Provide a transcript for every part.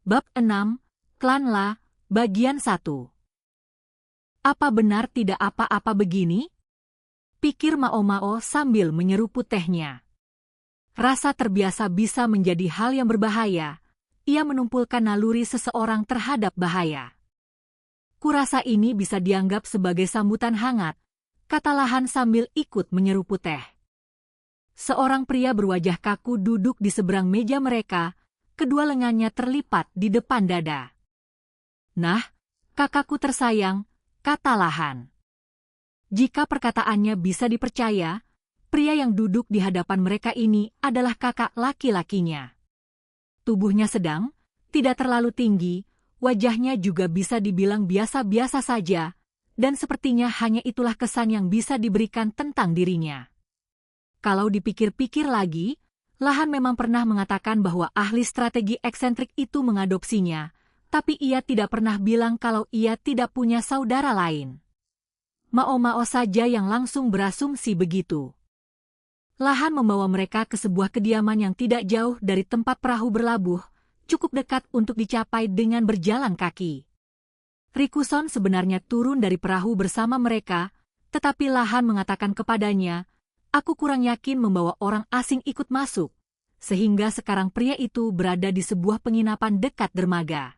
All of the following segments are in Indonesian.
Bab 6, Klan La, Bagian 1. Apa benar tidak apa-apa begini? Pikir Mao Mao sambil menyeruput tehnya. Rasa terbiasa bisa menjadi hal yang berbahaya. Ia menumpulkan naluri seseorang terhadap bahaya. Kurasa ini bisa dianggap sebagai sambutan hangat, kata Lahan sambil ikut menyeruput teh. Seorang pria berwajah kaku duduk di seberang meja mereka, kedua lengannya terlipat di depan dada. Nah, kakakku tersayang, kata Lahan. Jika perkataannya bisa dipercaya, pria yang duduk di hadapan mereka ini adalah kakak laki-lakinya. Tubuhnya sedang, tidak terlalu tinggi, wajahnya juga bisa dibilang biasa-biasa saja, dan sepertinya hanya itulah kesan yang bisa diberikan tentang dirinya. Kalau dipikir-pikir lagi, Lahan memang pernah mengatakan bahwa ahli strategi eksentrik itu mengadopsinya, tapi ia tidak pernah bilang kalau ia tidak punya saudara lain. Mao Mao saja yang langsung berasumsi begitu. Lahan membawa mereka ke sebuah kediaman yang tidak jauh dari tempat perahu berlabuh, cukup dekat untuk dicapai dengan berjalan kaki. Rikuson sebenarnya turun dari perahu bersama mereka, tetapi Lahan mengatakan kepadanya, "Aku kurang yakin membawa orang asing ikut masuk," sehingga sekarang pria itu berada di sebuah penginapan dekat dermaga.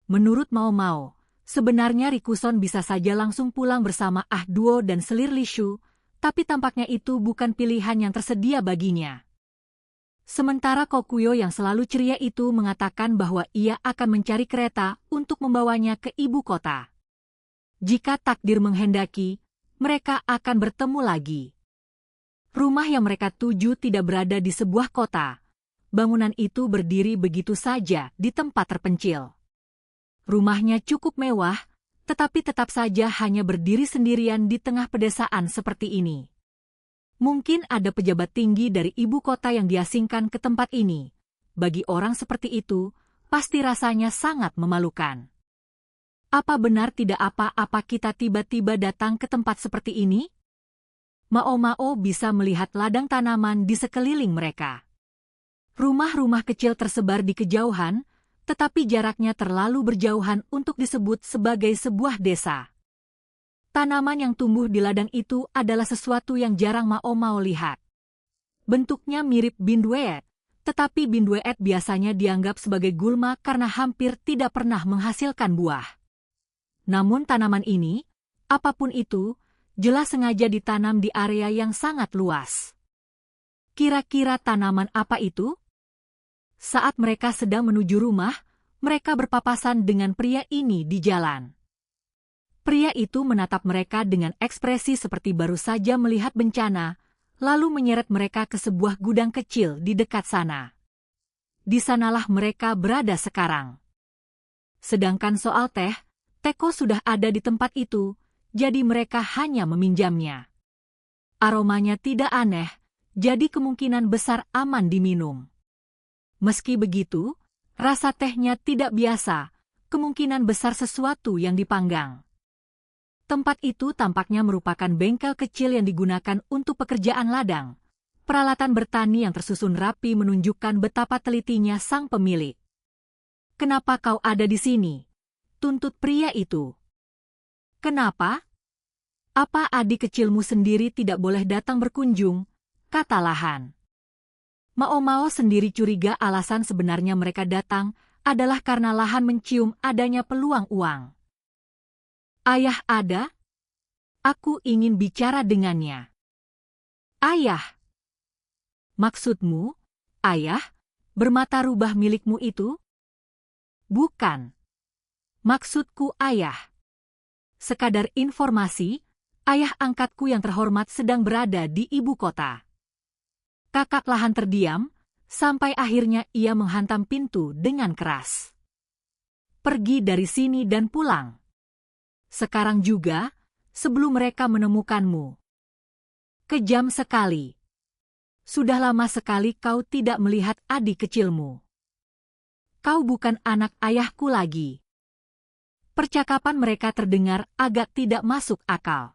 Menurut Mao Mao, sebenarnya Rikuson bisa saja langsung pulang bersama Ah Duo dan selir Lishu, tapi tampaknya itu bukan pilihan yang tersedia baginya. Sementara Kokuyo yang selalu ceria itu mengatakan bahwa ia akan mencari kereta untuk membawanya ke ibu kota. Jika takdir menghendaki, mereka akan bertemu lagi. Rumah yang mereka tuju tidak berada di sebuah kota. Bangunan itu berdiri begitu saja di tempat terpencil. Rumahnya cukup mewah, tetapi tetap saja hanya berdiri sendirian di tengah pedesaan seperti ini. Mungkin ada pejabat tinggi dari ibu kota yang diasingkan ke tempat ini. Bagi orang seperti itu, pasti rasanya sangat memalukan. Apa benar tidak apa-apa kita tiba-tiba datang ke tempat seperti ini? Mao Mao bisa melihat ladang tanaman di sekeliling mereka. Rumah-rumah kecil tersebar di kejauhan, tetapi jaraknya terlalu berjauhan untuk disebut sebagai sebuah desa. Tanaman yang tumbuh di ladang itu adalah sesuatu yang jarang Mao Mao lihat. Bentuknya mirip binduet, tetapi binduet biasanya dianggap sebagai gulma karena hampir tidak pernah menghasilkan buah. Namun tanaman ini, apapun itu, jelas sengaja ditanam di area yang sangat luas. Kira-kira tanaman apa itu? Saat mereka sedang menuju rumah, mereka berpapasan dengan pria ini di jalan. Pria itu menatap mereka dengan ekspresi seperti baru saja melihat bencana, lalu menyeret mereka ke sebuah gudang kecil di dekat sana. Di sanalah mereka berada sekarang. Sedangkan soal teh, Teko sudah ada di tempat itu, jadi mereka hanya meminjamnya. Aromanya tidak aneh, jadi kemungkinan besar aman diminum. Meski begitu, rasa tehnya tidak biasa, kemungkinan besar sesuatu yang dipanggang. Tempat itu tampaknya merupakan bengkel kecil yang digunakan untuk pekerjaan ladang. Peralatan bertani yang tersusun rapi menunjukkan betapa telitinya sang pemilik. "Kenapa kau ada di sini?" tuntut pria itu. "Kenapa? Apa adik kecilmu sendiri tidak boleh datang berkunjung?" kata Lahan. Mao Mao sendiri curiga alasan sebenarnya mereka datang adalah karena Lahan mencium adanya peluang uang. "Ayah ada? Aku ingin bicara dengannya." "Ayah? Maksudmu, ayah, bermata rubah milikmu itu?" "Bukan. Maksudku ayah. Sekadar informasi, ayah angkatku yang terhormat sedang berada di ibu kota." Kakak Lahan terdiam, sampai akhirnya ia menghantam pintu dengan keras. "Pergi dari sini dan pulang. Sekarang juga, sebelum mereka menemukanmu." "Kejam sekali. Sudah lama sekali kau tidak melihat adik kecilmu. Kau bukan anak ayahku lagi." Percakapan mereka terdengar agak tidak masuk akal.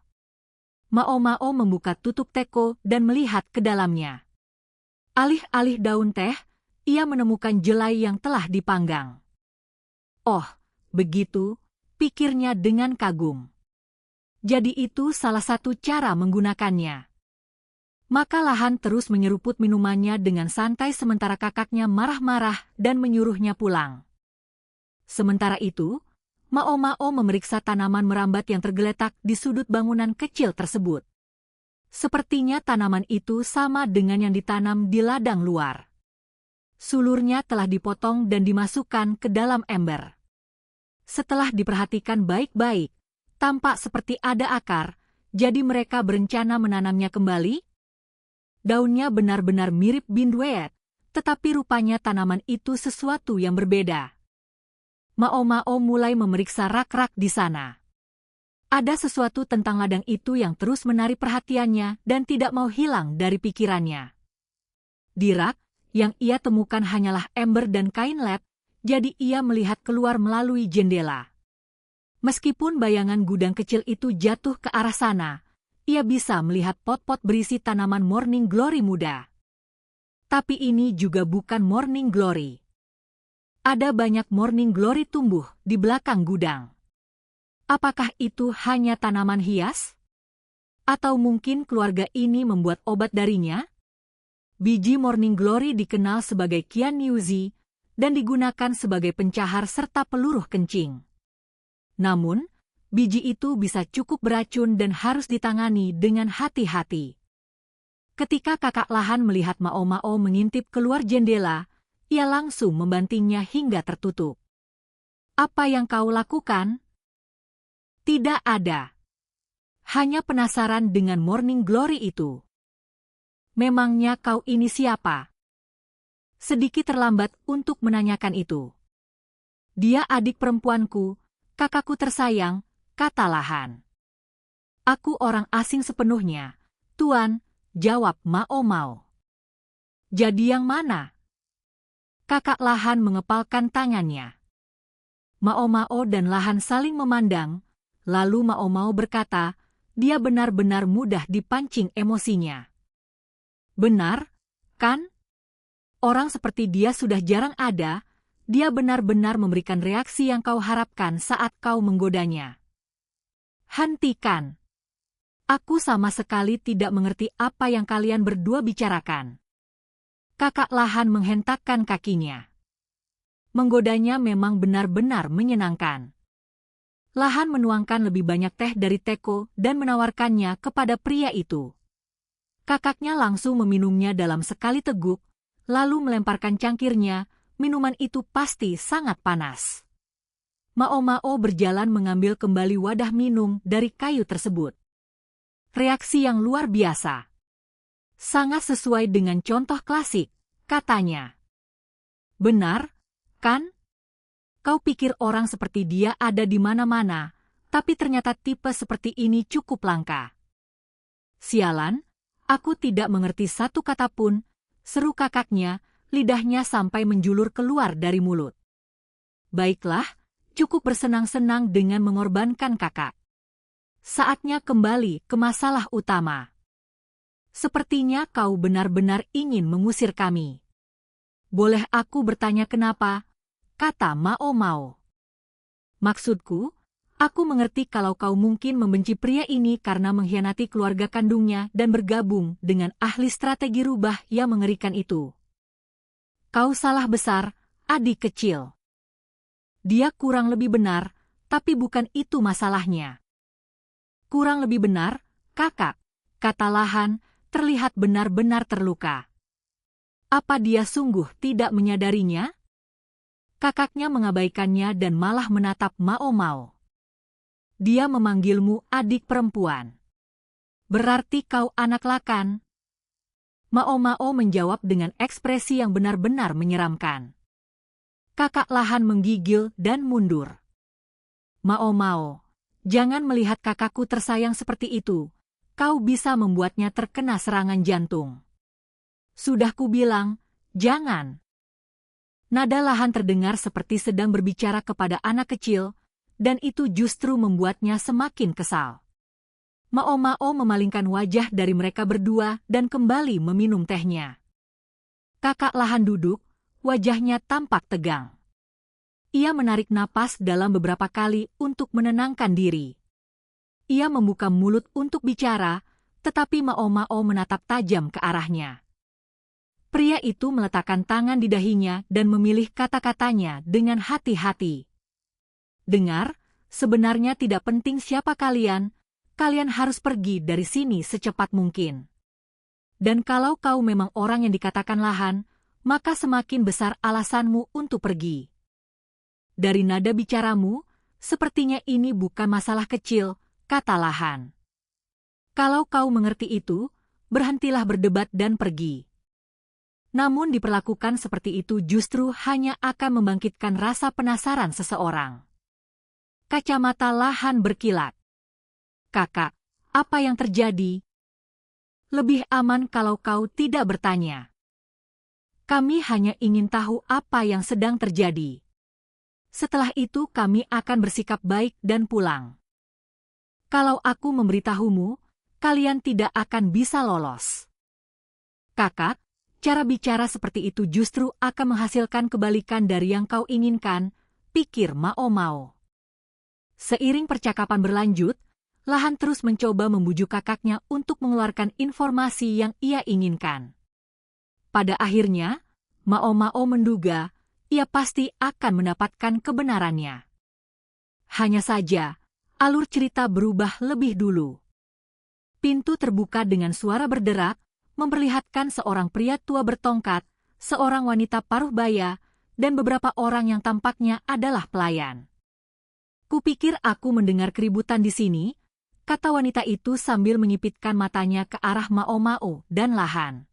Mao Mao membuka tutup teko dan melihat ke dalamnya. Alih-alih daun teh, ia menemukan jelai yang telah dipanggang. Oh, begitu, pikirnya dengan kagum. Jadi itu salah satu cara menggunakannya. Maka Lahan terus menyeruput minumannya dengan santai sementara kakaknya marah-marah dan menyuruhnya pulang. Sementara itu, Mao memeriksa tanaman merambat yang tergeletak di sudut bangunan kecil tersebut. Sepertinya tanaman itu sama dengan yang ditanam di ladang luar. Sulurnya telah dipotong dan dimasukkan ke dalam ember. Setelah diperhatikan baik-baik, tampak seperti ada akar, jadi mereka berencana menanamnya kembali. Daunnya benar-benar mirip binduet, tetapi rupanya tanaman itu sesuatu yang berbeda. Mao mulai memeriksa rak-rak di sana. Ada sesuatu tentang ladang itu yang terus menarik perhatiannya dan tidak mau hilang dari pikirannya. Di rak, yang ia temukan hanyalah ember dan kain led, jadi ia melihat keluar melalui jendela. Meskipun bayangan gudang kecil itu jatuh ke arah sana, ia bisa melihat pot-pot berisi tanaman Morning Glory muda. Tapi ini juga bukan Morning Glory. Ada banyak Morning Glory tumbuh di belakang gudang. Apakah itu hanya tanaman hias? Atau mungkin keluarga ini membuat obat darinya? Biji Morning Glory dikenal sebagai Qianyuzi dan digunakan sebagai pencahar serta peluruh kencing. Namun, biji itu bisa cukup beracun dan harus ditangani dengan hati-hati. Ketika kakak Lahan melihat Mao mengintip keluar jendela, ia langsung membantingnya hingga tertutup. Apa yang kau lakukan? Tidak ada. Hanya penasaran dengan Morning Glory itu. Memangnya kau ini siapa? Sedikit terlambat untuk menanyakan itu. Dia adik perempuanku, kakakku tersayang, kata Lahan. Aku orang asing sepenuhnya, Tuan, jawab Mao. Jadi yang mana? Kakak Lahan mengepalkan tangannya. Mao dan Lahan saling memandang, lalu Mao berkata, dia benar-benar mudah dipancing emosinya. Benar, kan? Orang seperti dia sudah jarang ada, dia benar-benar memberikan reaksi yang kau harapkan saat kau menggodanya. Hentikan. Aku sama sekali tidak mengerti apa yang kalian berdua bicarakan. Kakak Lahan menghentakkan kakinya. Menggodanya memang benar-benar menyenangkan. Lahan menuangkan lebih banyak teh dari teko dan menawarkannya kepada pria itu. Kakaknya langsung meminumnya dalam sekali teguk, lalu melemparkan cangkirnya, minuman itu pasti sangat panas. Mao berjalan mengambil kembali wadah minum dari kayu tersebut. Reaksi yang luar biasa. Sangat sesuai dengan contoh klasik, katanya. Benar, kan? Kau pikir orang seperti dia ada di mana-mana, tapi ternyata tipe seperti ini cukup langka. Sialan, aku tidak mengerti satu kata pun, seru kakaknya, lidahnya sampai menjulur keluar dari mulut. Baiklah, cukup bersenang-senang dengan mengorbankan kakak. Saatnya kembali ke masalah utama. Sepertinya kau benar-benar ingin mengusir kami. Boleh aku bertanya kenapa? Kata Mao. Maksudku, aku mengerti kalau kau mungkin membenci pria ini karena mengkhianati keluarga kandungnya dan bergabung dengan ahli strategi rubah yang mengerikan itu. Kau salah besar, adik kecil. Dia kurang lebih benar, tapi bukan itu masalahnya. Kurang lebih benar, kakak, kata Lahan, terlihat benar-benar terluka. Apa dia sungguh tidak menyadarinya? Kakaknya mengabaikannya dan malah menatap Mao. Dia memanggilmu adik perempuan. Berarti kau anak lakan? Mao menjawab dengan ekspresi yang benar-benar menyeramkan. Kakak Lahan menggigil dan mundur. Mao, jangan melihat kakakku tersayang seperti itu. Kau bisa membuatnya terkena serangan jantung. Sudah kubilang, jangan. Nada Lahan terdengar seperti sedang berbicara kepada anak kecil, dan itu justru membuatnya semakin kesal. Mao memalingkan wajah dari mereka berdua dan kembali meminum tehnya. Kakak Lahan duduk, wajahnya tampak tegang. Ia menarik napas dalam beberapa kali untuk menenangkan diri. Ia membuka mulut untuk bicara, tetapi Mao Mao menatap tajam ke arahnya. Pria itu meletakkan tangan di dahinya dan memilih kata-katanya dengan hati-hati. Dengar, sebenarnya tidak penting siapa kalian, kalian harus pergi dari sini secepat mungkin. Dan kalau kau memang orang yang dikatakan Lahan, maka semakin besar alasanmu untuk pergi. Dari nada bicaramu, sepertinya ini bukan masalah kecil, kata Lahan. Kalau kau mengerti itu, berhentilah berdebat dan pergi. Namun diperlakukan seperti itu justru hanya akan membangkitkan rasa penasaran seseorang. Kacamata Lahan berkilat. Kakak, apa yang terjadi? Lebih aman kalau kau tidak bertanya. Kami hanya ingin tahu apa yang sedang terjadi. Setelah itu kami akan bersikap baik dan pulang. Kalau aku memberitahumu, kalian tidak akan bisa lolos. Kakak, cara bicara seperti itu justru akan menghasilkan kebalikan dari yang kau inginkan, pikir Mao Mao. Seiring percakapan berlanjut, Lahan terus mencoba membujuk kakaknya untuk mengeluarkan informasi yang ia inginkan. Pada akhirnya, Mao Mao menduga, ia pasti akan mendapatkan kebenarannya. Hanya saja, alur cerita berubah lebih dulu. Pintu terbuka dengan suara berderak, memperlihatkan seorang pria tua bertongkat, seorang wanita paruh baya, dan beberapa orang yang tampaknya adalah pelayan. Kupikir aku mendengar keributan di sini, kata wanita itu sambil menyipitkan matanya ke arah Mao Mao dan Lahan.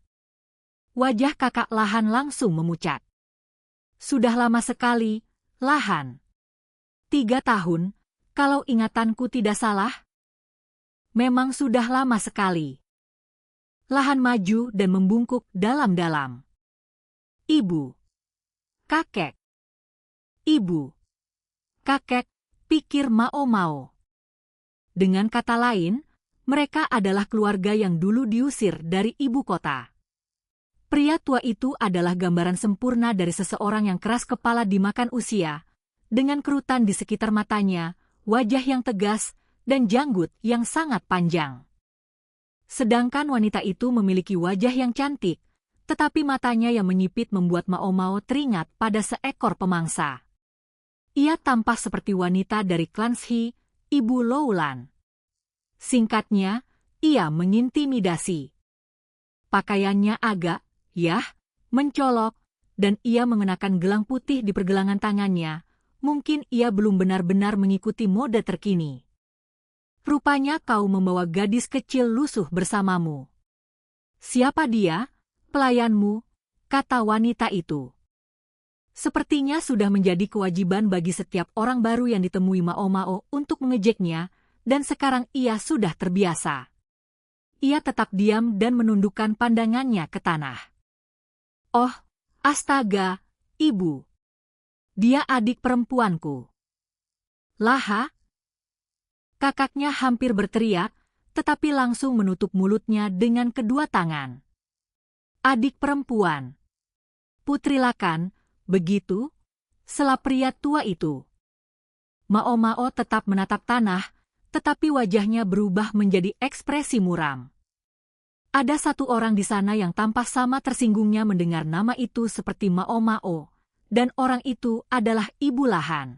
Wajah kakak Lahan langsung memucat. Sudah lama sekali, Lahan. 3 tahun, kalau ingatanku tidak salah. Memang sudah lama sekali. Lahan maju dan membungkuk dalam-dalam. Ibu. Kakek. Ibu. Kakek, pikir Mao Mao. Dengan kata lain, mereka adalah keluarga yang dulu diusir dari ibu kota. Pria tua itu adalah gambaran sempurna dari seseorang yang keras kepala dimakan usia, dengan kerutan di sekitar matanya, wajah yang tegas, dan janggut yang sangat panjang. Sedangkan wanita itu memiliki wajah yang cantik, tetapi matanya yang menyipit membuat Mao Mao teringat pada seekor pemangsa. Ia tampak seperti wanita dari klan Shi, Ibu Loulan. Singkatnya, ia mengintimidasi. Pakaiannya agak, mencolok, dan ia mengenakan gelang putih di pergelangan tangannya. Mungkin ia belum benar-benar mengikuti mode terkini. Rupanya kau membawa gadis kecil lusuh bersamamu. Siapa dia? Pelayanmu, kata wanita itu. Sepertinya sudah menjadi kewajiban bagi setiap orang baru yang ditemui Mao Mao untuk mengejeknya, dan sekarang ia sudah terbiasa. Ia tetap diam dan menundukkan pandangannya ke tanah. Oh, astaga, ibu. Dia adik perempuanku. Laha? Kakaknya hampir berteriak, tetapi langsung menutup mulutnya dengan kedua tangan. Adik perempuan. Putri Lakan, begitu? Sela pria tua itu. Mao Mao tetap menatap tanah, tetapi wajahnya berubah menjadi ekspresi muram. Ada satu orang di sana yang tampak sama tersinggungnya mendengar nama itu seperti Mao Mao, dan orang itu adalah Ibu Lahan.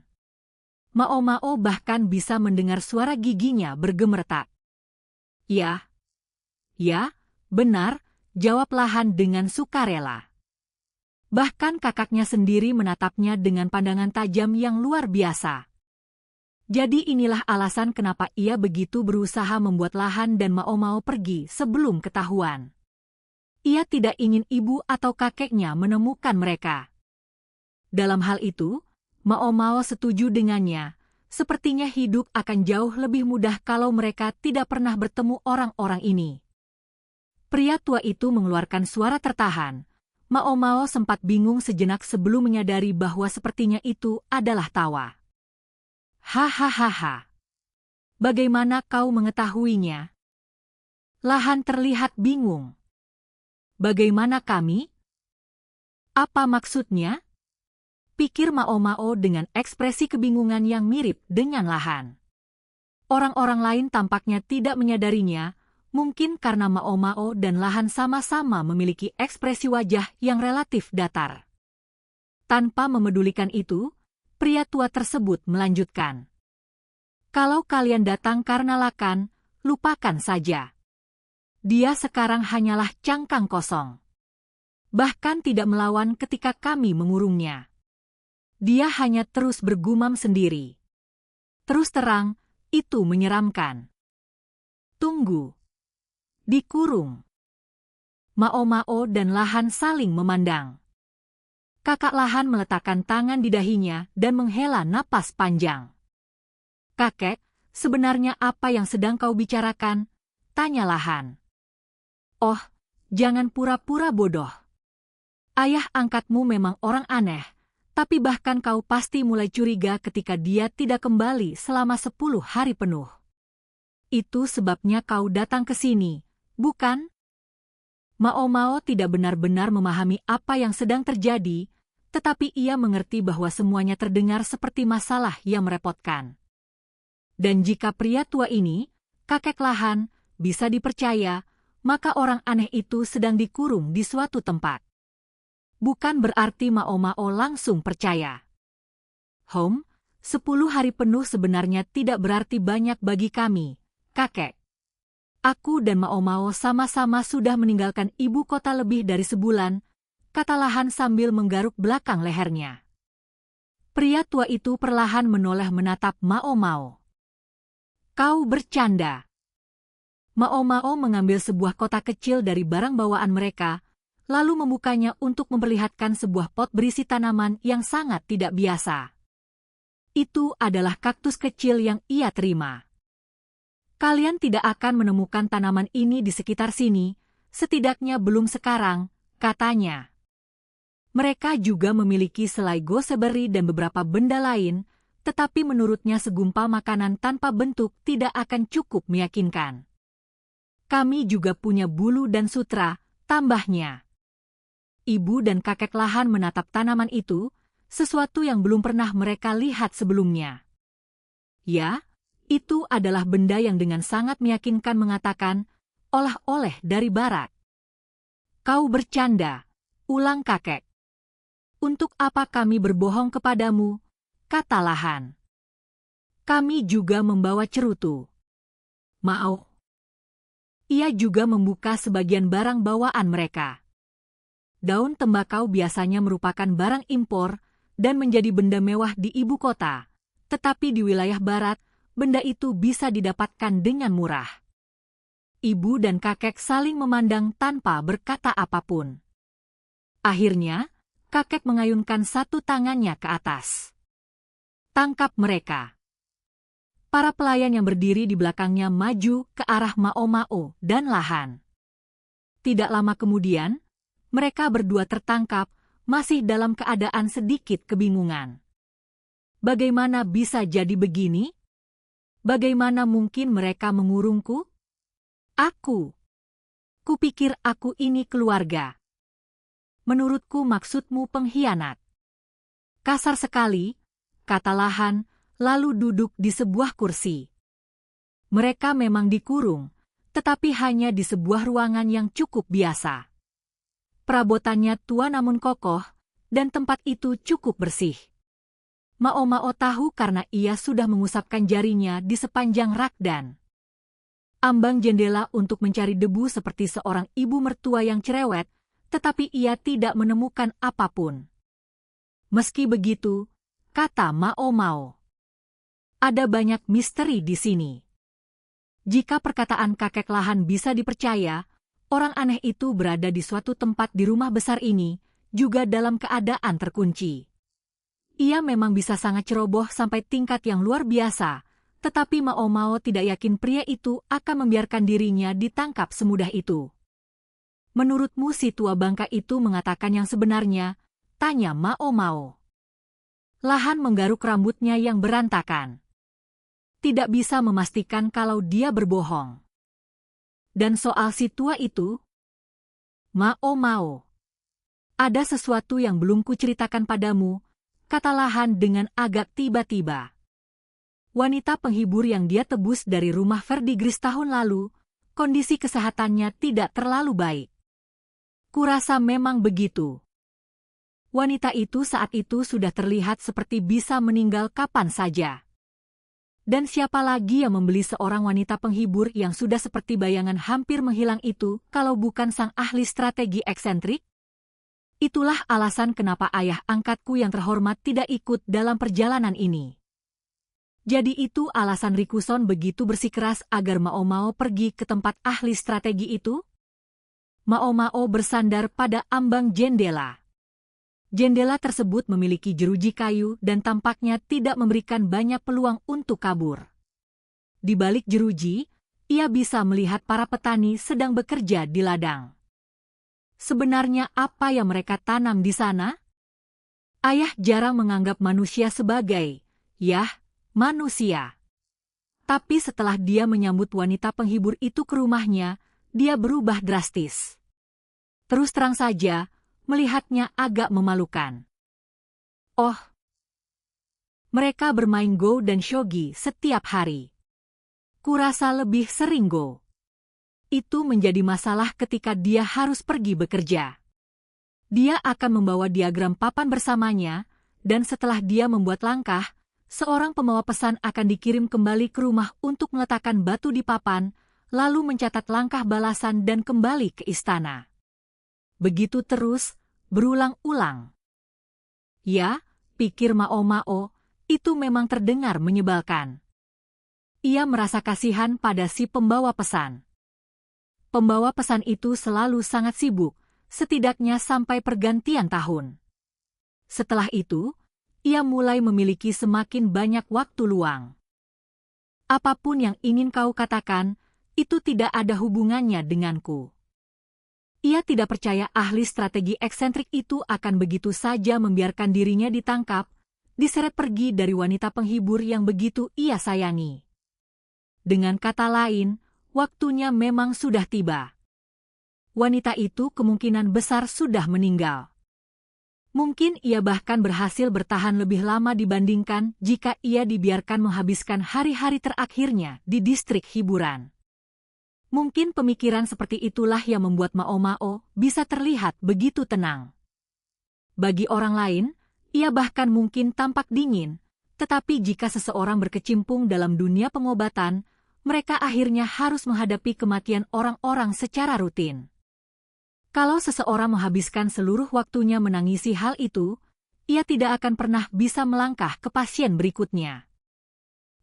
Mao Mao bahkan bisa mendengar suara giginya bergemertak. Ya, benar, jawab Lahan dengan sukarela. Bahkan kakaknya sendiri menatapnya dengan pandangan tajam yang luar biasa. Jadi inilah alasan kenapa ia begitu berusaha membuat Lahan dan Mao Mao pergi sebelum ketahuan. Ia tidak ingin ibu atau kakeknya menemukan mereka. Dalam hal itu, Mao Mao setuju dengannya. Sepertinya hidup akan jauh lebih mudah kalau mereka tidak pernah bertemu orang-orang ini. Pria tua itu mengeluarkan suara tertahan. Mao Mao sempat bingung sejenak sebelum menyadari bahwa sepertinya itu adalah tawa. Hahaha. Bagaimana kau mengetahuinya? Lahan terlihat bingung. Bagaimana kami? Apa maksudnya? pikir Mao Mao dengan ekspresi kebingungan yang mirip dengan Lahan. Orang-orang lain tampaknya tidak menyadarinya, mungkin karena Mao Mao dan Lahan sama-sama memiliki ekspresi wajah yang relatif datar. Tanpa memedulikan itu, pria tua tersebut melanjutkan. Kalau kalian datang karena Lakan, lupakan saja. Dia sekarang hanyalah cangkang kosong. Bahkan tidak melawan ketika kami mengurungnya. Dia hanya terus bergumam sendiri. Terus terang, itu menyeramkan. Tunggu. Dikurung. Mao Mao dan Lahan saling memandang. Kakak Lahan meletakkan tangan di dahinya dan menghela napas panjang. Kakek, sebenarnya apa yang sedang kau bicarakan? Tanya Lahan. Oh, jangan pura-pura bodoh. Ayah angkatmu memang orang aneh, tapi bahkan kau pasti mulai curiga ketika dia tidak kembali selama 10 hari penuh. Itu sebabnya kau datang ke sini, bukan? Mao Mao tidak benar-benar memahami apa yang sedang terjadi, tetapi ia mengerti bahwa semuanya terdengar seperti masalah yang merepotkan. Dan jika pria tua ini, kakek Lahan, bisa dipercaya, maka orang aneh itu sedang dikurung di suatu tempat. Bukan berarti Mao Mao langsung percaya. 10 hari penuh sebenarnya tidak berarti banyak bagi kami, kakek. Aku dan Mao Mao sama-sama sudah meninggalkan ibu kota lebih dari sebulan, kata Lahan sambil menggaruk belakang lehernya. Pria tua itu perlahan menoleh menatap Mao Mao. Kau bercanda. Mao Mao mengambil sebuah kotak kecil dari barang bawaan mereka, lalu membukanya untuk memperlihatkan sebuah pot berisi tanaman yang sangat tidak biasa. Itu adalah kaktus kecil yang ia terima. Kalian tidak akan menemukan tanaman ini di sekitar sini, setidaknya belum sekarang, katanya. Mereka juga memiliki selai gooseberry dan beberapa benda lain, tetapi menurutnya segumpal makanan tanpa bentuk tidak akan cukup meyakinkan. Kami juga punya bulu dan sutra, tambahnya. Ibu dan kakek Lahan menatap tanaman itu, sesuatu yang belum pernah mereka lihat sebelumnya. Ya, itu adalah benda yang dengan sangat meyakinkan mengatakan, oleh-oleh dari barat. Kau bercanda, ulang kakek. Untuk apa kami berbohong kepadamu, kata Lahan. Kami juga membawa cerutu. Mao. Ia juga membuka sebagian barang bawaan mereka. Daun tembakau biasanya merupakan barang impor dan menjadi benda mewah di ibu kota, tetapi di wilayah barat, benda itu bisa didapatkan dengan murah. Ibu dan kakek saling memandang tanpa berkata apapun. Akhirnya, kakek mengayunkan satu tangannya ke atas. Tangkap mereka. Para pelayan yang berdiri di belakangnya maju ke arah Mao Mao dan Lahan. Tidak lama kemudian, mereka berdua tertangkap, masih dalam keadaan sedikit kebingungan. Bagaimana bisa jadi begini? Bagaimana mungkin mereka mengurungku? Aku. Kupikir aku ini keluarga. Menurutku maksudmu pengkhianat. Kasar sekali, kata Lahan, lalu duduk di sebuah kursi. Mereka memang dikurung, tetapi hanya di sebuah ruangan yang cukup biasa. Perabotannya tua namun kokoh, dan tempat itu cukup bersih. Mao Mao tahu karena ia sudah mengusapkan jarinya di sepanjang rak dan ambang jendela untuk mencari debu seperti seorang ibu mertua yang cerewet, tetapi ia tidak menemukan apapun. Meski begitu, kata Mao Mao, ada banyak misteri di sini. Jika perkataan kakek Lahan bisa dipercaya, orang aneh itu berada di suatu tempat di rumah besar ini, juga dalam keadaan terkunci. Ia memang bisa sangat ceroboh sampai tingkat yang luar biasa, tetapi Mao Mao tidak yakin pria itu akan membiarkan dirinya ditangkap semudah itu. Menurutmu si tua bangka itu mengatakan yang sebenarnya? Tanya Mao Mao. Lahan menggaruk rambutnya yang berantakan. Tidak bisa memastikan kalau dia berbohong. Dan soal si tua itu? Mao Mao. Ada sesuatu yang belum kuceritakan padamu, kata Lahan dengan agak tiba-tiba. Wanita penghibur yang dia tebus dari rumah Verdigris tahun lalu, kondisi kesehatannya tidak terlalu baik. Kurasa memang begitu. Wanita itu saat itu sudah terlihat seperti bisa meninggal kapan saja. Dan siapa lagi yang membeli seorang wanita penghibur yang sudah seperti bayangan hampir menghilang itu kalau bukan sang ahli strategi eksentrik? Itulah alasan kenapa ayah angkatku yang terhormat tidak ikut dalam perjalanan ini. Jadi itu alasan Rikuson begitu bersikeras agar Mao Mao pergi ke tempat ahli strategi itu? Mao Mao bersandar pada ambang jendela. Jendela tersebut memiliki jeruji kayu dan tampaknya tidak memberikan banyak peluang untuk kabur. Di balik jeruji, ia bisa melihat para petani sedang bekerja di ladang. Sebenarnya apa yang mereka tanam di sana? Ayah jarang menganggap manusia sebagai, manusia. Tapi setelah dia menyambut wanita penghibur itu ke rumahnya, dia berubah drastis. Terus terang saja, melihatnya agak memalukan. Oh, mereka bermain Go dan Shogi setiap hari. Kurasa lebih sering Go. Itu menjadi masalah ketika dia harus pergi bekerja. Dia akan membawa diagram papan bersamanya, dan setelah dia membuat langkah, seorang pembawa pesan akan dikirim kembali ke rumah untuk meletakkan batu di papan, lalu mencatat langkah balasan dan kembali ke istana. Begitu terus, berulang-ulang. Ya, pikir Mao Mao, itu memang terdengar menyebalkan. Ia merasa kasihan pada si pembawa pesan. Pembawa pesan itu selalu sangat sibuk, setidaknya sampai pergantian tahun. Setelah itu, ia mulai memiliki semakin banyak waktu luang. Apapun yang ingin kau katakan, itu tidak ada hubungannya denganku. Ia tidak percaya ahli strategi eksentrik itu akan begitu saja membiarkan dirinya ditangkap, diseret pergi dari wanita penghibur yang begitu ia sayangi. Dengan kata lain, waktunya memang sudah tiba. Wanita itu kemungkinan besar sudah meninggal. Mungkin ia bahkan berhasil bertahan lebih lama dibandingkan jika ia dibiarkan menghabiskan hari-hari terakhirnya di distrik hiburan. Mungkin pemikiran seperti itulah yang membuat Mao Mao bisa terlihat begitu tenang. Bagi orang lain, ia bahkan mungkin tampak dingin, tetapi jika seseorang berkecimpung dalam dunia pengobatan, mereka akhirnya harus menghadapi kematian orang-orang secara rutin. Kalau seseorang menghabiskan seluruh waktunya menangisi hal itu, ia tidak akan pernah bisa melangkah ke pasien berikutnya.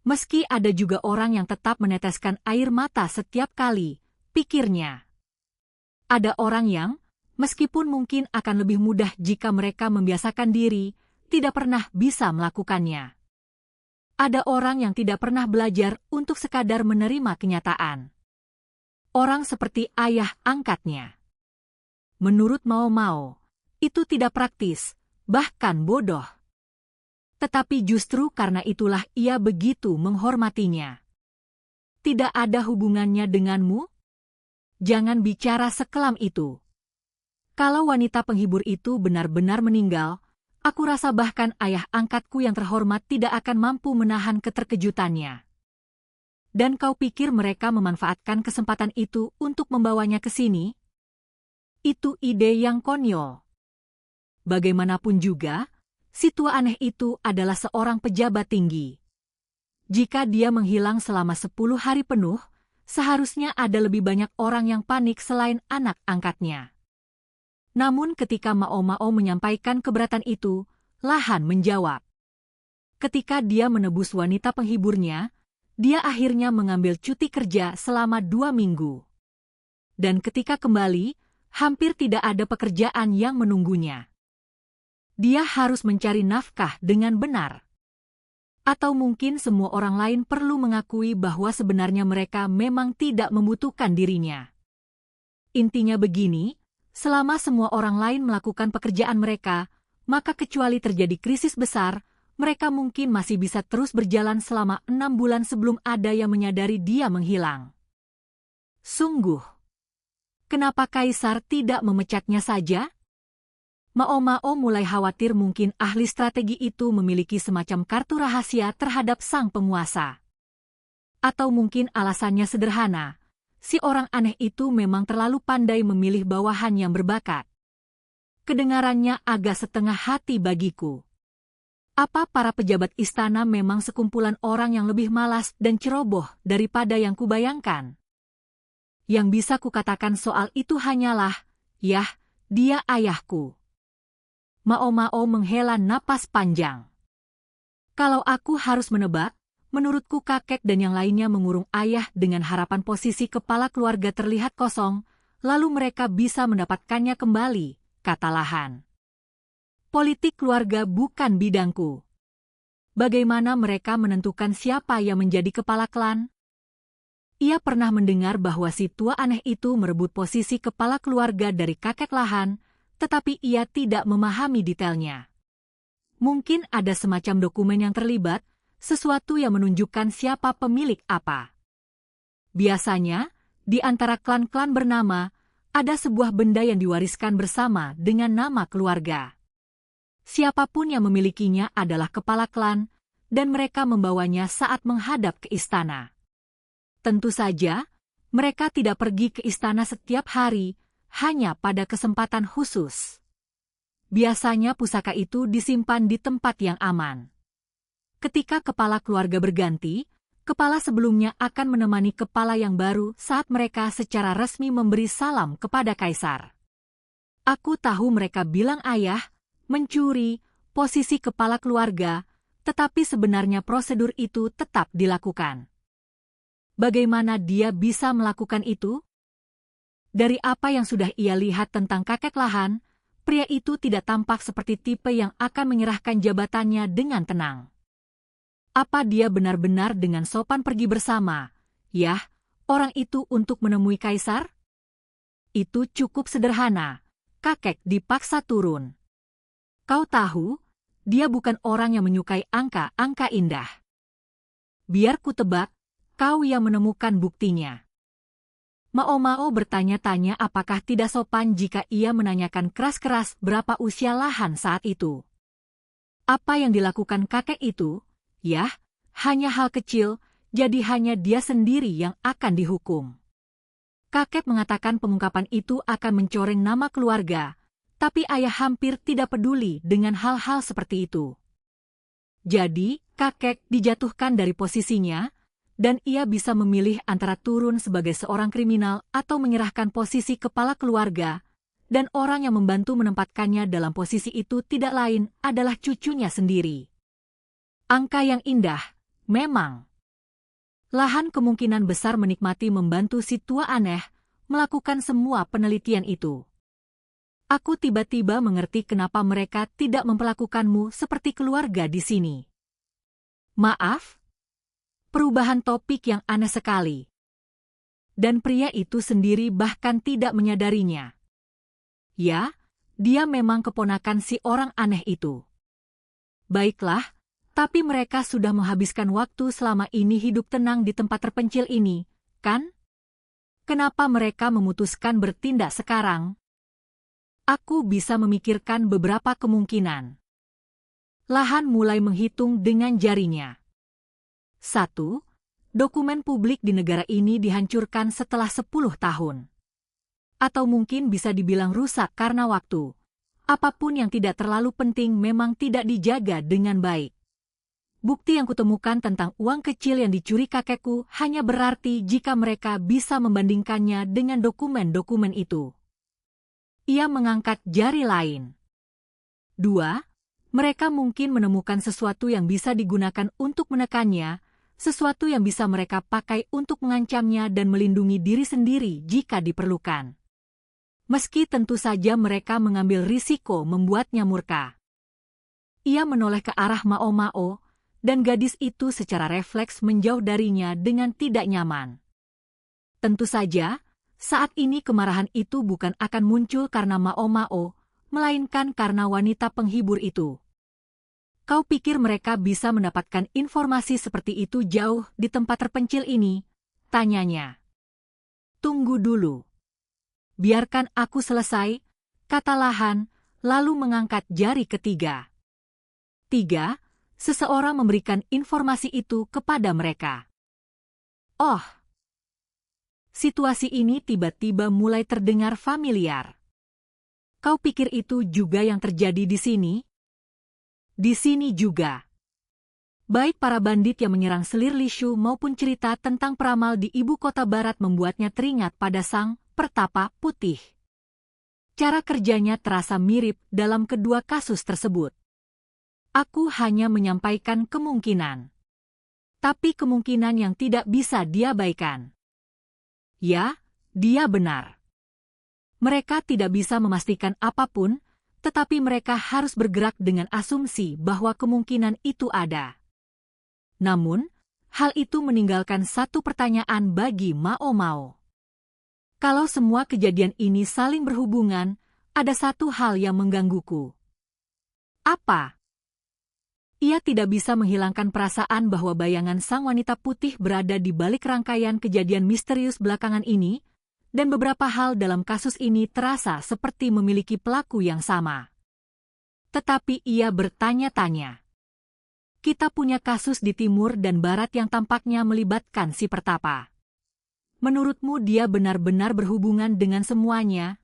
Meski ada juga orang yang tetap meneteskan air mata setiap kali, pikirnya. Ada orang yang, meskipun mungkin akan lebih mudah jika mereka membiasakan diri, tidak pernah bisa melakukannya. Ada orang yang tidak pernah belajar untuk sekadar menerima kenyataan. Orang seperti ayah angkatnya. Menurut Mao Mao, itu tidak praktis, bahkan bodoh. Tetapi justru karena itulah ia begitu menghormatinya. Tidak ada hubungannya denganmu? Jangan bicara sekelam itu. Kalau wanita penghibur itu benar-benar meninggal, aku rasa bahkan ayah angkatku yang terhormat tidak akan mampu menahan keterkejutannya. Dan kau pikir mereka memanfaatkan kesempatan itu untuk membawanya ke sini? Itu ide yang konyol. Bagaimanapun juga, si tua aneh itu adalah seorang pejabat tinggi. Jika dia menghilang selama 10 hari penuh, seharusnya ada lebih banyak orang yang panik selain anak angkatnya. Namun ketika Mao Mao menyampaikan keberatan itu, Lahan menjawab. Ketika dia menebus wanita penghiburnya, dia akhirnya mengambil cuti kerja selama 2 minggu. Dan ketika kembali, hampir tidak ada pekerjaan yang menunggunya. Dia harus mencari nafkah dengan benar. Atau mungkin semua orang lain perlu mengakui bahwa sebenarnya mereka memang tidak membutuhkan dirinya. Intinya begini, selama semua orang lain melakukan pekerjaan mereka, maka kecuali terjadi krisis besar, mereka mungkin masih bisa terus berjalan selama 6 bulan sebelum ada yang menyadari dia menghilang. Sungguh. Kenapa Kaisar tidak memecatnya saja? Mao Mao mulai khawatir mungkin ahli strategi itu memiliki semacam kartu rahasia terhadap sang penguasa. Atau mungkin alasannya sederhana, si orang aneh itu memang terlalu pandai memilih bawahan yang berbakat. Kedengarannya agak setengah hati bagiku. Apa para pejabat istana memang sekumpulan orang yang lebih malas dan ceroboh daripada yang kubayangkan? Yang bisa kukatakan soal itu hanyalah, yah, dia ayahku. Mao Mao menghela napas panjang. Kalau aku harus menebak, menurutku kakek dan yang lainnya mengurung ayah dengan harapan posisi kepala keluarga terlihat kosong, lalu mereka bisa mendapatkannya kembali, kata Lahan. Politik keluarga bukan bidangku. Bagaimana mereka menentukan siapa yang menjadi kepala klan? Ia pernah mendengar bahwa si tua aneh itu merebut posisi kepala keluarga dari kakek Lahan, tetapi ia tidak memahami detailnya. Mungkin ada semacam dokumen yang terlibat, sesuatu yang menunjukkan siapa pemilik apa. Biasanya, di antara klan-klan bernama, ada sebuah benda yang diwariskan bersama dengan nama keluarga. Siapapun yang memilikinya adalah kepala klan, dan mereka membawanya saat menghadap ke istana. Tentu saja, mereka tidak pergi ke istana setiap hari, hanya pada kesempatan khusus. Biasanya pusaka itu disimpan di tempat yang aman. Ketika kepala keluarga berganti, kepala sebelumnya akan menemani kepala yang baru saat mereka secara resmi memberi salam kepada kaisar. Aku tahu mereka bilang ayah, mencuri, posisi kepala keluarga, tetapi sebenarnya prosedur itu tetap dilakukan. Bagaimana dia bisa melakukan itu? Dari apa yang sudah ia lihat tentang kakek Lahan, pria itu tidak tampak seperti tipe yang akan menyerahkan jabatannya dengan tenang. Apa dia benar-benar dengan sopan pergi bersama, yah, orang itu untuk menemui kaisar? Itu cukup sederhana, kakek dipaksa turun. Kau tahu, dia bukan orang yang menyukai angka-angka indah. Biar ku tebak, kau yang menemukan buktinya. Mao Mao bertanya-tanya apakah tidak sopan jika ia menanyakan keras-keras berapa usia Lahan saat itu. Apa yang dilakukan kakek itu, yah, hanya hal kecil, jadi hanya dia sendiri yang akan dihukum. Kakek mengatakan pengungkapan itu akan mencoreng nama keluarga, tapi ayah hampir tidak peduli dengan hal-hal seperti itu. Jadi, kakek dijatuhkan dari posisinya, dan ia bisa memilih antara turun sebagai seorang kriminal atau menyerahkan posisi kepala keluarga, dan orang yang membantu menempatkannya dalam posisi itu tidak lain adalah cucunya sendiri. Angka yang indah, memang. Lahan kemungkinan besar menikmati membantu si tua aneh melakukan semua penelitian itu. Aku tiba-tiba mengerti kenapa mereka tidak memperlakukanmu seperti keluarga di sini. Maaf? Perubahan topik yang aneh sekali. Dan pria itu sendiri bahkan tidak menyadarinya. Ya, dia memang keponakan si orang aneh itu. Baiklah, tapi mereka sudah menghabiskan waktu selama ini hidup tenang di tempat terpencil ini, kan? Kenapa mereka memutuskan bertindak sekarang? Aku bisa memikirkan beberapa kemungkinan. Lahan mulai menghitung dengan jarinya. 1. Dokumen publik di negara ini dihancurkan setelah 10 tahun. Atau mungkin bisa dibilang rusak karena waktu. Apapun yang tidak terlalu penting memang tidak dijaga dengan baik. Bukti yang kutemukan tentang uang kecil yang dicuri kakekku hanya berarti jika mereka bisa membandingkannya dengan dokumen-dokumen itu. Ia mengangkat jari lain. 2. Mereka mungkin menemukan sesuatu yang bisa digunakan untuk menekannya, sesuatu yang bisa mereka pakai untuk mengancamnya dan melindungi diri sendiri jika diperlukan. Meski tentu saja mereka mengambil risiko membuatnya murka. Ia menoleh ke arah Mao Mao, dan gadis itu secara refleks menjauh darinya dengan tidak nyaman. Tentu saja, saat ini kemarahan itu bukan akan muncul karena Mao Mao, melainkan karena wanita penghibur itu. Kau pikir mereka bisa mendapatkan informasi seperti itu jauh di tempat terpencil ini? Tanyanya. Tunggu dulu. Biarkan aku selesai, kata Lahan, lalu mengangkat jari ketiga. 3. Seseorang memberikan informasi itu kepada mereka. Oh! Situasi ini tiba-tiba mulai terdengar familiar. Kau pikir itu juga yang terjadi di sini? Di sini juga. Baik para bandit yang menyerang selir Lishu maupun cerita tentang peramal di ibu kota barat membuatnya teringat pada sang pertapa putih. Cara kerjanya terasa mirip dalam kedua kasus tersebut. Aku hanya menyampaikan kemungkinan. Tapi kemungkinan yang tidak bisa diabaikan. Ya, dia benar. Mereka tidak bisa memastikan apapun, tetapi mereka harus bergerak dengan asumsi bahwa kemungkinan itu ada. Namun, hal itu meninggalkan satu pertanyaan bagi Mao Mao. Kalau semua kejadian ini saling berhubungan, ada satu hal yang menggangguku. Apa? Ia tidak bisa menghilangkan perasaan bahwa bayangan sang wanita putih berada di balik rangkaian kejadian misterius belakangan ini, dan beberapa hal dalam kasus ini terasa seperti memiliki pelaku yang sama. Tetapi ia bertanya-tanya. Kita punya kasus di timur dan barat yang tampaknya melibatkan si pertapa. Menurutmu dia benar-benar berhubungan dengan semuanya?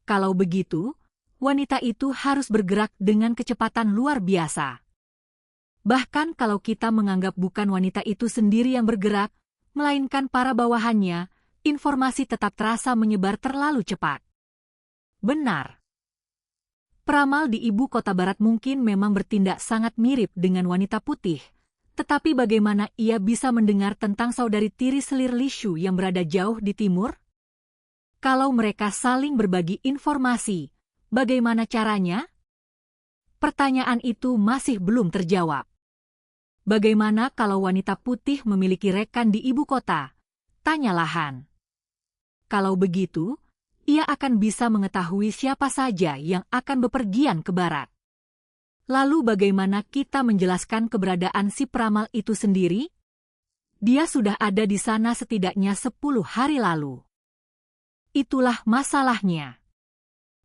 Kalau begitu, wanita itu harus bergerak dengan kecepatan luar biasa. Bahkan kalau kita menganggap bukan wanita itu sendiri yang bergerak, melainkan para bawahannya, informasi tetap terasa menyebar terlalu cepat. Benar. Peramal di ibu kota barat mungkin memang bertindak sangat mirip dengan wanita putih, tetapi bagaimana ia bisa mendengar tentang saudari tiri selir Lishu yang berada jauh di timur? Kalau mereka saling berbagi informasi, bagaimana caranya? Pertanyaan itu masih belum terjawab. Bagaimana kalau wanita putih memiliki rekan di ibu kota? Tanyalah Han. Kalau begitu, ia akan bisa mengetahui siapa saja yang akan bepergian ke barat. Lalu bagaimana kita menjelaskan keberadaan si peramal itu sendiri? Dia sudah ada di sana setidaknya 10 hari lalu. Itulah masalahnya.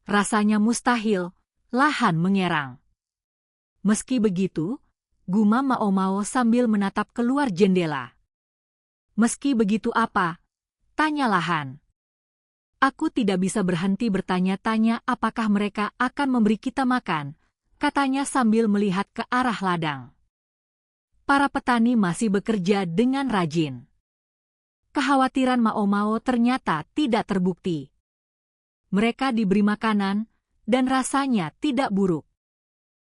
Rasanya mustahil, Han mengerang. Meski begitu, gumam Mao Mao sambil menatap keluar jendela. Meski begitu apa? Tanyalah Han. Aku tidak bisa berhenti bertanya-tanya apakah mereka akan memberi kita makan, katanya sambil melihat ke arah ladang. Para petani masih bekerja dengan rajin. Kekhawatiran Mao Mao ternyata tidak terbukti. Mereka diberi makanan, dan rasanya tidak buruk.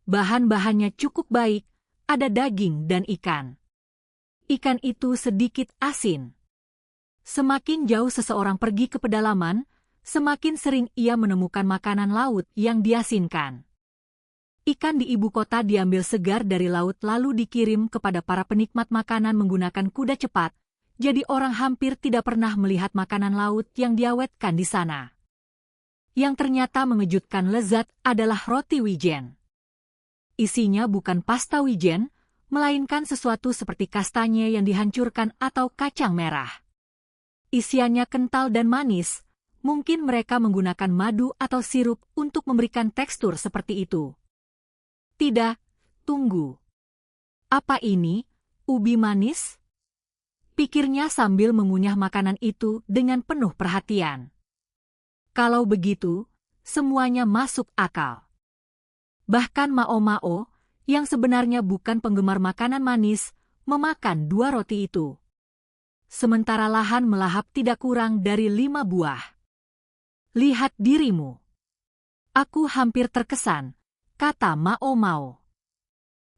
Bahan-bahannya cukup baik, ada daging dan ikan. Ikan itu sedikit asin. Semakin jauh seseorang pergi ke pedalaman, semakin sering ia menemukan makanan laut yang diasinkan. Ikan di ibu kota diambil segar dari laut lalu dikirim kepada para penikmat makanan menggunakan kuda cepat, jadi orang hampir tidak pernah melihat makanan laut yang diawetkan di sana. Yang ternyata mengejutkan lezat adalah roti wijen. Isinya bukan pasta wijen, melainkan sesuatu seperti kastanye yang dihancurkan atau kacang merah. Isiannya kental dan manis, mungkin mereka menggunakan madu atau sirup untuk memberikan tekstur seperti itu. Tidak, tunggu. Apa ini, ubi manis? Pikirnya sambil mengunyah makanan itu dengan penuh perhatian. Kalau begitu, semuanya masuk akal. Bahkan Mao Mao, yang sebenarnya bukan penggemar makanan manis, memakan 2 roti itu. Sementara Han melahap tidak kurang dari 5 buah. Lihat dirimu. Aku hampir terkesan, kata Mao Mao.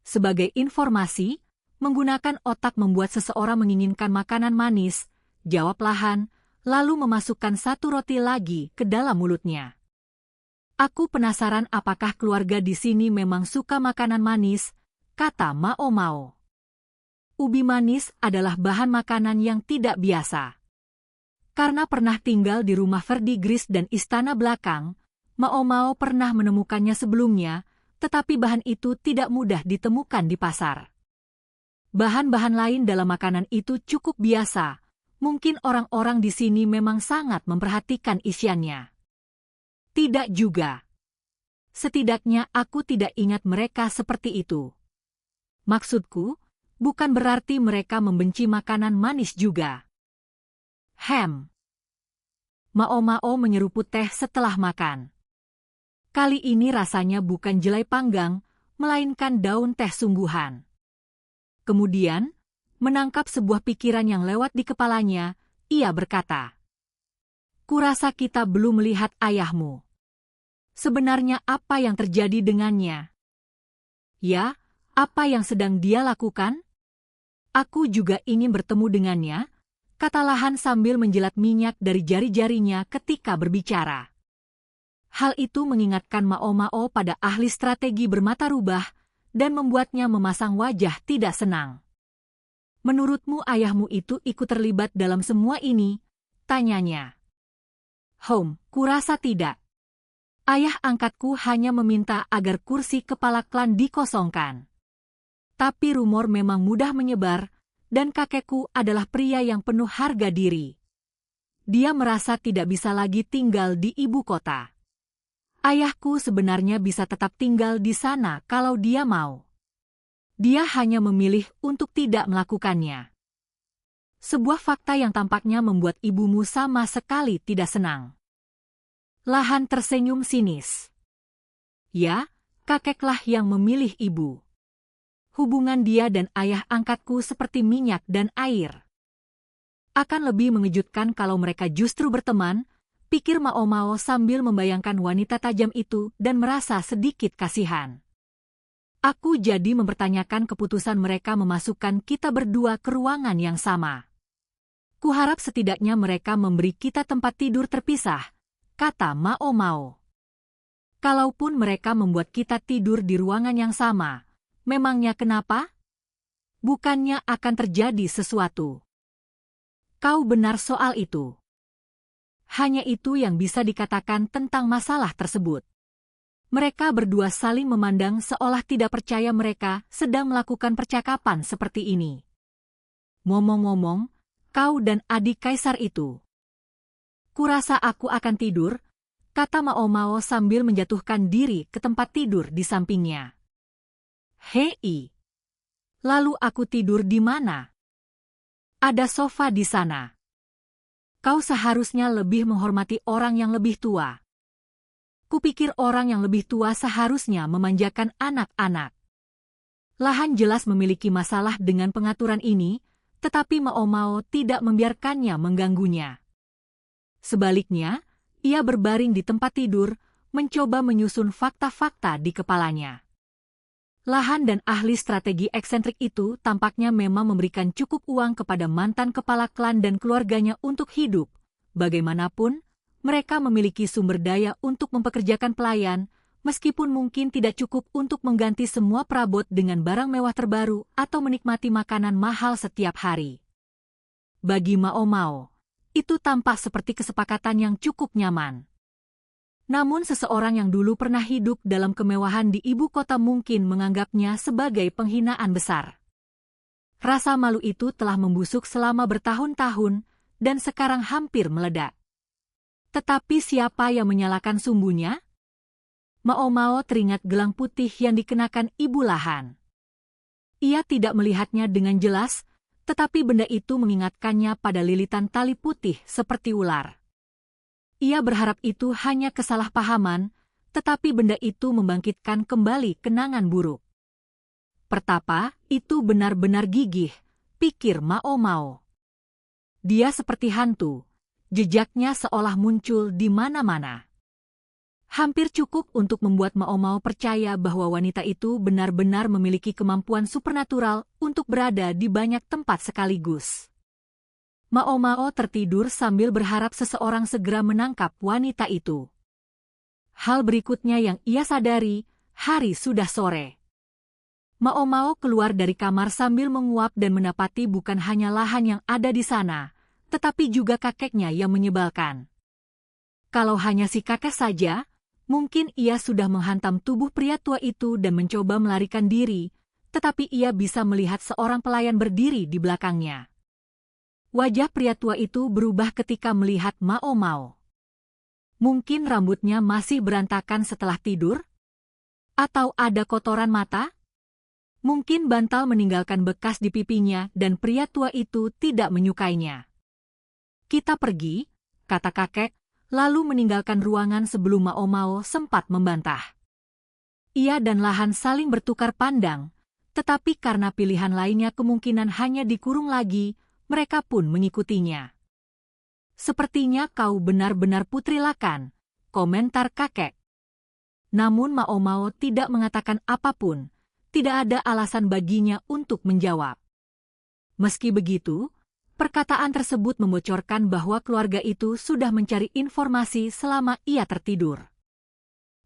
Sebagai informasi, menggunakan otak membuat seseorang menginginkan makanan manis, jawab Han, lalu memasukkan 1 roti lagi ke dalam mulutnya. Aku penasaran apakah keluarga di sini memang suka makanan manis, kata Mao Mao. Ubi manis adalah bahan makanan yang tidak biasa. Karena pernah tinggal di rumah verdigris dan istana belakang, Mao Mao pernah menemukannya sebelumnya, tetapi bahan itu tidak mudah ditemukan di pasar. Bahan-bahan lain dalam makanan itu cukup biasa, mungkin orang-orang di sini memang sangat memperhatikan isiannya. Tidak juga. Setidaknya aku tidak ingat mereka seperti itu. Maksudku, bukan berarti mereka membenci makanan manis juga. Mao menyeruput teh setelah makan. Kali ini rasanya bukan jelai panggang, melainkan daun teh sungguhan. Kemudian, menangkap sebuah pikiran yang lewat di kepalanya, ia berkata, "Kurasa kita belum melihat ayahmu. Sebenarnya apa yang terjadi dengannya? Ya, apa yang sedang dia lakukan? Aku juga ingin bertemu dengannya," kata Lahan sambil menjilat minyak dari jari-jarinya ketika berbicara. Hal itu mengingatkan Mao pada ahli strategi bermata rubah dan membuatnya memasang wajah tidak senang. "Menurutmu ayahmu itu ikut terlibat dalam semua ini?" tanyanya. Kurasa tidak. Ayah angkatku hanya meminta agar kursi kepala klan dikosongkan. Tapi rumor memang mudah menyebar, dan kakekku adalah pria yang penuh harga diri. Dia merasa tidak bisa lagi tinggal di ibu kota. Ayahku sebenarnya bisa tetap tinggal di sana kalau dia mau. Dia hanya memilih untuk tidak melakukannya. Sebuah fakta yang tampaknya membuat ibumu sama sekali tidak senang. Lahan tersenyum sinis. Ya, kakeklah yang memilih ibu. Hubungan dia dan ayah angkatku seperti minyak dan air. Akan lebih mengejutkan kalau mereka justru berteman, pikir Mao sambil membayangkan wanita tajam itu dan merasa sedikit kasihan. Aku jadi mempertanyakan keputusan mereka memasukkan kita berdua ke ruangan yang sama. Kuharap setidaknya mereka memberi kita tempat tidur terpisah, kata Mao. Kalaupun mereka membuat kita tidur di ruangan yang sama, memangnya kenapa? Bukannya akan terjadi sesuatu. Kau benar soal itu. Hanya itu yang bisa dikatakan tentang masalah tersebut. Mereka berdua saling memandang seolah tidak percaya mereka sedang melakukan percakapan seperti ini. Ngomong-ngomong, kau dan adik kaisar itu. Kurasa aku akan tidur, kata Mao sambil menjatuhkan diri ke tempat tidur di sampingnya. Hei, lalu aku tidur di mana? Ada sofa di sana. Kau seharusnya lebih menghormati orang yang lebih tua. Kupikir orang yang lebih tua seharusnya memanjakan anak-anak. Lahan jelas memiliki masalah dengan pengaturan ini, tetapi Mao tidak membiarkannya mengganggunya. Sebaliknya, ia berbaring di tempat tidur, mencoba menyusun fakta-fakta di kepalanya. Lahan dan ahli strategi eksentrik itu tampaknya memang memberikan cukup uang kepada mantan kepala klan dan keluarganya untuk hidup. Bagaimanapun, mereka memiliki sumber daya untuk mempekerjakan pelayan, meskipun mungkin tidak cukup untuk mengganti semua perabot dengan barang mewah terbaru atau menikmati makanan mahal setiap hari. Bagi Mao, itu tampak seperti kesepakatan yang cukup nyaman. Namun seseorang yang dulu pernah hidup dalam kemewahan di ibu kota mungkin menganggapnya sebagai penghinaan besar. Rasa malu itu telah membusuk selama bertahun-tahun dan sekarang hampir meledak. Tetapi siapa yang menyalakan sumbunya? Mao teringat gelang putih yang dikenakan ibu Lahan. Ia tidak melihatnya dengan jelas, tetapi benda itu mengingatkannya pada lilitan tali putih seperti ular. Ia berharap itu hanya kesalahpahaman, tetapi benda itu membangkitkan kembali kenangan buruk. Pertapa, itu benar-benar gigih, pikir Mao. Dia seperti hantu, jejaknya seolah muncul di mana-mana. Hampir cukup untuk membuat Mao percaya bahwa wanita itu benar-benar memiliki kemampuan supernatural untuk berada di banyak tempat sekaligus. Mao tertidur sambil berharap seseorang segera menangkap wanita itu. Hal berikutnya yang ia sadari, hari sudah sore. Mao keluar dari kamar sambil menguap dan mendapati bukan hanya Lahan yang ada di sana, tetapi juga kakeknya yang menyebalkan. Kalau hanya si kakek saja, mungkin ia sudah menghantam tubuh pria tua itu dan mencoba melarikan diri, tetapi ia bisa melihat seorang pelayan berdiri di belakangnya. Wajah pria tua itu berubah ketika melihat Mao. Mungkin rambutnya masih berantakan setelah tidur? Atau ada kotoran mata? Mungkin bantal meninggalkan bekas di pipinya dan pria tua itu tidak menyukainya. Kita pergi, kata kakek, lalu meninggalkan ruangan sebelum Mao Mao sempat membantah. Ia dan Lahan saling bertukar pandang, tetapi karena pilihan lainnya kemungkinan hanya dikurung lagi, mereka pun mengikutinya. Sepertinya kau benar-benar putri Lakan, komentar kakek. Namun Mao Mao tidak mengatakan apapun. Tidak ada alasan baginya untuk menjawab. Meski begitu, perkataan tersebut membocorkan bahwa keluarga itu sudah mencari informasi selama ia tertidur.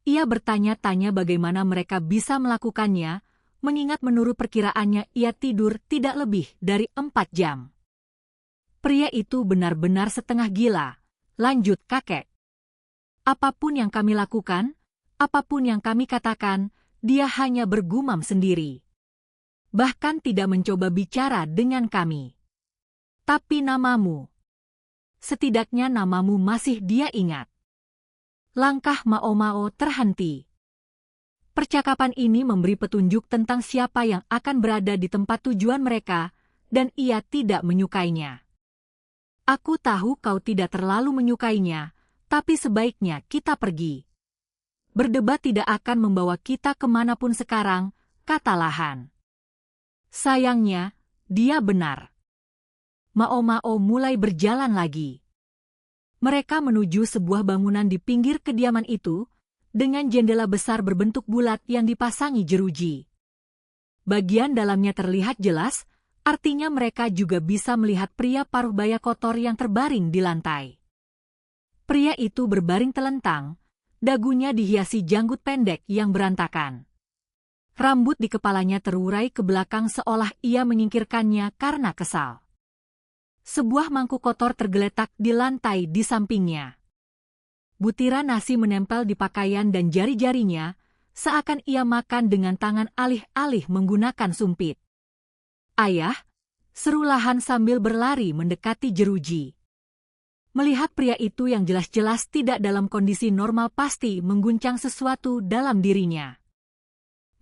Ia bertanya-tanya bagaimana mereka bisa melakukannya, mengingat menurut perkiraannya ia tidur tidak lebih dari 4 jam. Pria itu benar-benar setengah gila, lanjut kakek. Apapun yang kami lakukan, apapun yang kami katakan, dia hanya bergumam sendiri. Bahkan tidak mencoba bicara dengan kami. Tapi namamu. Setidaknya namamu masih dia ingat. Langkah Mao Mao terhenti. Percakapan ini memberi petunjuk tentang siapa yang akan berada di tempat tujuan mereka, dan ia tidak menyukainya. Aku tahu kau tidak terlalu menyukainya, tapi sebaiknya kita pergi. Berdebat tidak akan membawa kita kemanapun sekarang, kata Lahan. Sayangnya, dia benar. Mao Mao mulai berjalan lagi. Mereka menuju sebuah bangunan di pinggir kediaman itu, dengan jendela besar berbentuk bulat yang dipasangi jeruji. Bagian dalamnya terlihat jelas, artinya mereka juga bisa melihat pria paruh baya kotor yang terbaring di lantai. Pria itu berbaring telentang, dagunya dihiasi janggut pendek yang berantakan. Rambut di kepalanya terurai ke belakang seolah ia menyingkirkannya karena kesal. Sebuah mangkuk kotor tergeletak di lantai di sampingnya. Butiran nasi menempel di pakaian dan jari-jarinya, seakan ia makan dengan tangan alih-alih menggunakan sumpit. Ayah, seru Lahan sambil berlari mendekati jeruji. Melihat pria itu yang jelas-jelas tidak dalam kondisi normal pasti mengguncang sesuatu dalam dirinya.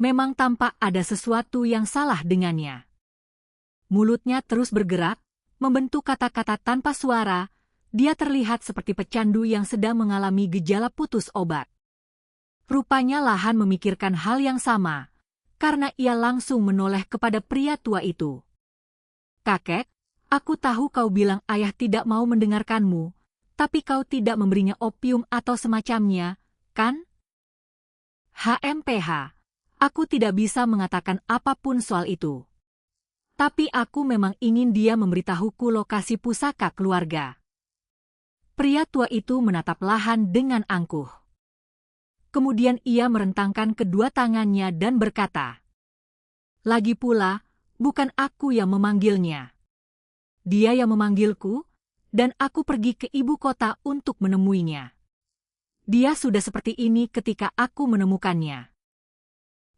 Memang tampak ada sesuatu yang salah dengannya. Mulutnya terus bergerak, membentuk kata-kata tanpa suara, dia terlihat seperti pecandu yang sedang mengalami gejala putus obat. Rupanya Lahan memikirkan hal yang sama, karena ia langsung menoleh kepada pria tua itu. Kakek, aku tahu kau bilang ayah tidak mau mendengarkanmu, tapi kau tidak memberinya opium atau semacamnya, kan? HMPH, aku tidak bisa mengatakan apapun soal itu. Tapi aku memang ingin dia memberitahuku lokasi pusaka keluarga. Pria tua itu menatap Lahan dengan angkuh. Kemudian ia merentangkan kedua tangannya dan berkata, "Lagi pula, bukan aku yang memanggilnya. Dia yang memanggilku, dan aku pergi ke ibu kota untuk menemuinya. Dia sudah seperti ini ketika aku menemukannya."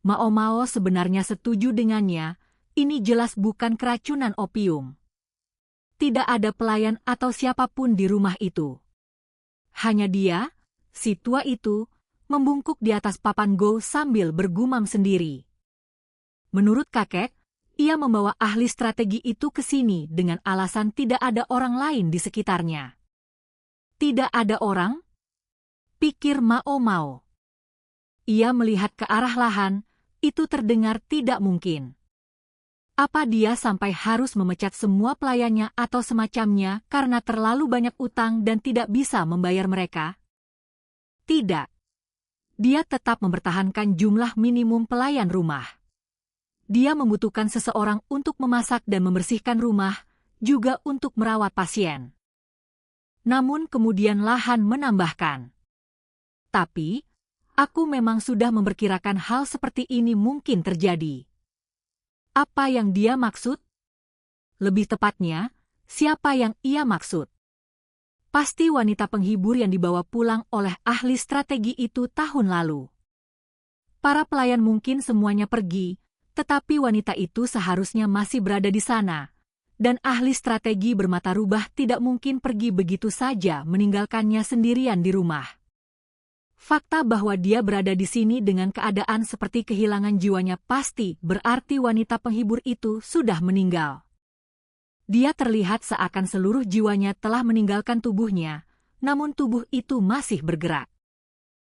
Mao Mao sebenarnya setuju dengannya, ini jelas bukan keracunan opium. Tidak ada pelayan atau siapapun di rumah itu. Hanya dia, si tua itu, membungkuk di atas papan go sambil bergumam sendiri. Menurut kakek, ia membawa ahli strategi itu ke sini dengan alasan tidak ada orang lain di sekitarnya. Tidak ada orang? Pikir Mao Mao. Ia melihat ke arah Lahan, itu terdengar tidak mungkin. Apa dia sampai harus memecat semua pelayannya atau semacamnya karena terlalu banyak utang dan tidak bisa membayar mereka? Tidak. Dia tetap mempertahankan jumlah minimum pelayan rumah. Dia membutuhkan seseorang untuk memasak dan membersihkan rumah, juga untuk merawat pasien. Namun kemudian Lahan menambahkan, "Tapi, aku memang sudah memperkirakan hal seperti ini mungkin terjadi." Apa yang dia maksud? Lebih tepatnya, siapa yang ia maksud? Pasti wanita penghibur yang dibawa pulang oleh ahli strategi itu tahun lalu. Para pelayan mungkin semuanya pergi, tetapi wanita itu seharusnya masih berada di sana, dan ahli strategi bermata rubah tidak mungkin pergi begitu saja meninggalkannya sendirian di rumah. Fakta bahwa dia berada di sini dengan keadaan seperti kehilangan jiwanya pasti berarti wanita penghibur itu sudah meninggal. Dia terlihat seakan seluruh jiwanya telah meninggalkan tubuhnya, namun tubuh itu masih bergerak.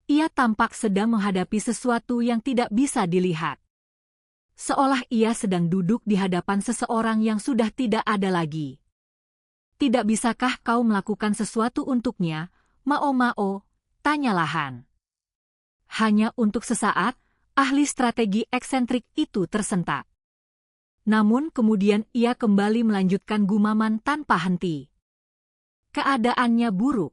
Ia tampak sedang menghadapi sesuatu yang tidak bisa dilihat. Seolah ia sedang duduk di hadapan seseorang yang sudah tidak ada lagi. Tidak bisakah kau melakukan sesuatu untuknya, Mao Mao? Tanya Lahan. Hanya untuk sesaat, ahli strategi eksentrik itu tersentak. Namun kemudian ia kembali melanjutkan gumaman tanpa henti. Keadaannya buruk.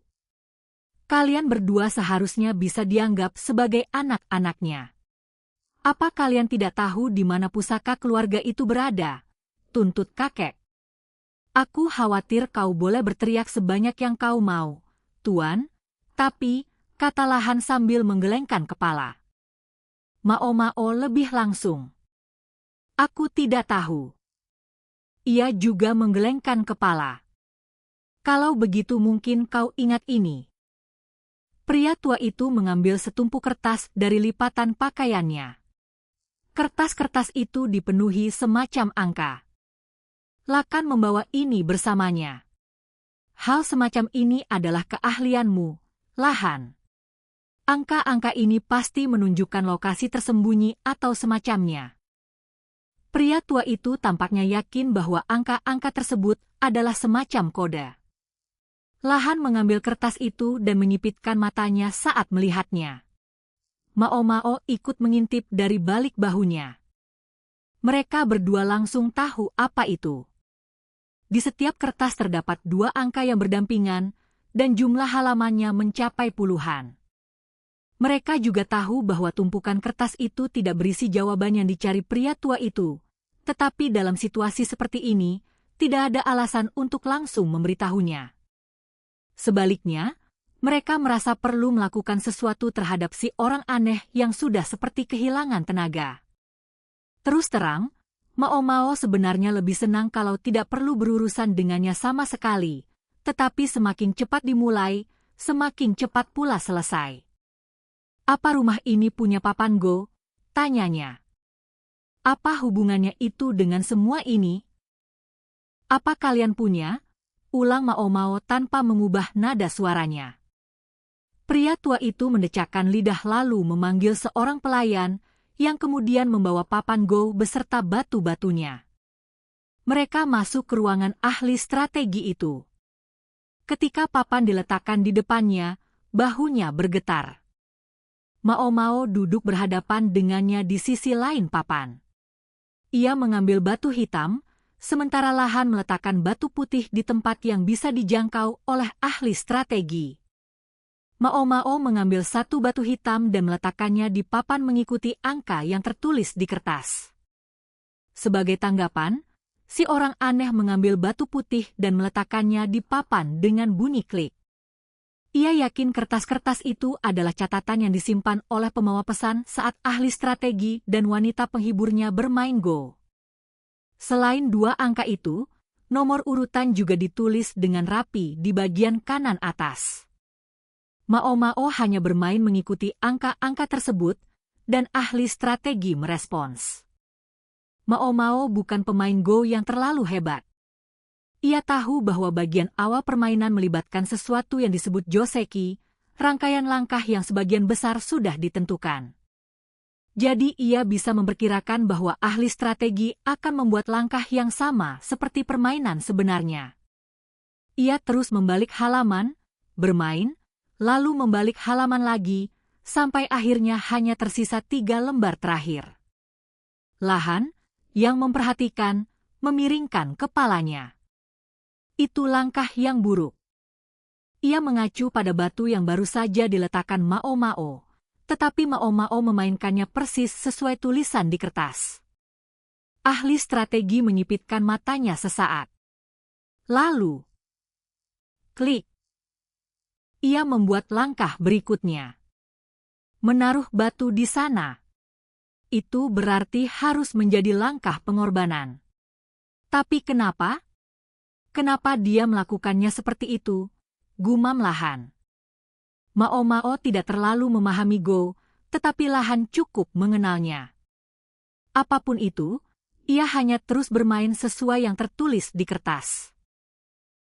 Kalian berdua seharusnya bisa dianggap sebagai anak-anaknya. Apa kalian tidak tahu di mana pusaka keluarga itu berada? Tuntut kakek. Aku khawatir kau boleh berteriak sebanyak yang kau mau, Tuan, tapi, kata Lahan sambil menggelengkan kepala. Mao Mao lebih langsung. Aku tidak tahu. Ia juga menggelengkan kepala. Kalau begitu mungkin kau ingat ini. Pria tua itu mengambil setumpuk kertas dari lipatan pakaiannya. Kertas-kertas itu dipenuhi semacam angka. Lakan membawa ini bersamanya. Hal semacam ini adalah keahlianmu, Lahan. Angka-angka ini pasti menunjukkan lokasi tersembunyi atau semacamnya. Pria tua itu tampaknya yakin bahwa angka-angka tersebut adalah semacam kode. Lahan mengambil kertas itu dan menyipitkan matanya saat melihatnya. Mao Mao ikut mengintip dari balik bahunya. Mereka berdua langsung tahu apa itu. Di setiap kertas terdapat 2 angka yang berdampingan, dan jumlah halamannya mencapai puluhan. Mereka juga tahu bahwa tumpukan kertas itu tidak berisi jawaban yang dicari pria tua itu, tetapi dalam situasi seperti ini, tidak ada alasan untuk langsung memberitahunya. Sebaliknya, mereka merasa perlu melakukan sesuatu terhadap si orang aneh yang sudah seperti kehilangan tenaga. Terus terang, Mao Mao sebenarnya lebih senang kalau tidak perlu berurusan dengannya sama sekali, tetapi semakin cepat dimulai, semakin cepat pula selesai. Apa rumah ini punya papan Go? Tanyanya. Apa hubungannya itu dengan semua ini? Apa kalian punya? Ulang Mao Mao tanpa mengubah nada suaranya. Pria tua itu mendecakkan lidah lalu memanggil seorang pelayan, yang kemudian membawa papan Go beserta batu-batunya. Mereka masuk ke ruangan ahli strategi itu. Ketika papan diletakkan di depannya, bahunya bergetar. Mao Mao duduk berhadapan dengannya di sisi lain papan. Ia mengambil batu hitam, sementara Lahan meletakkan batu putih di tempat yang bisa dijangkau oleh ahli strategi. Mao Mao mengambil satu batu hitam dan meletakkannya di papan mengikuti angka yang tertulis di kertas. Sebagai tanggapan, si orang aneh mengambil batu putih dan meletakkannya di papan dengan bunyi klik. Ia yakin kertas-kertas itu adalah catatan yang disimpan oleh pembawa pesan saat ahli strategi dan wanita penghiburnya bermain Go. Selain 2 angka itu, nomor urutan juga ditulis dengan rapi di bagian kanan atas. Mao Mao hanya bermain mengikuti angka-angka tersebut, dan ahli strategi merespons. Mao Mao bukan pemain Go yang terlalu hebat. Ia tahu bahwa bagian awal permainan melibatkan sesuatu yang disebut joseki, rangkaian langkah yang sebagian besar sudah ditentukan. Jadi ia bisa memperkirakan bahwa ahli strategi akan membuat langkah yang sama seperti permainan sebenarnya. Ia terus membalik halaman, bermain, lalu membalik halaman lagi, sampai akhirnya hanya tersisa 3 lembar terakhir. Lahan, yang memperhatikan, memiringkan kepalanya. Itu langkah yang buruk. Ia mengacu pada batu yang baru saja diletakkan Mao Mao, tetapi Mao Mao memainkannya persis sesuai tulisan di kertas. Ahli strategi menyipitkan matanya sesaat. Lalu, klik. Ia membuat langkah berikutnya. Menaruh batu di sana. Itu berarti harus menjadi langkah pengorbanan. Tapi kenapa? Kenapa dia melakukannya seperti itu? Gumam Lahan. Mao Mao tidak terlalu memahami Go, tetapi Lahan cukup mengenalnya. Apapun itu, ia hanya terus bermain sesuai yang tertulis di kertas.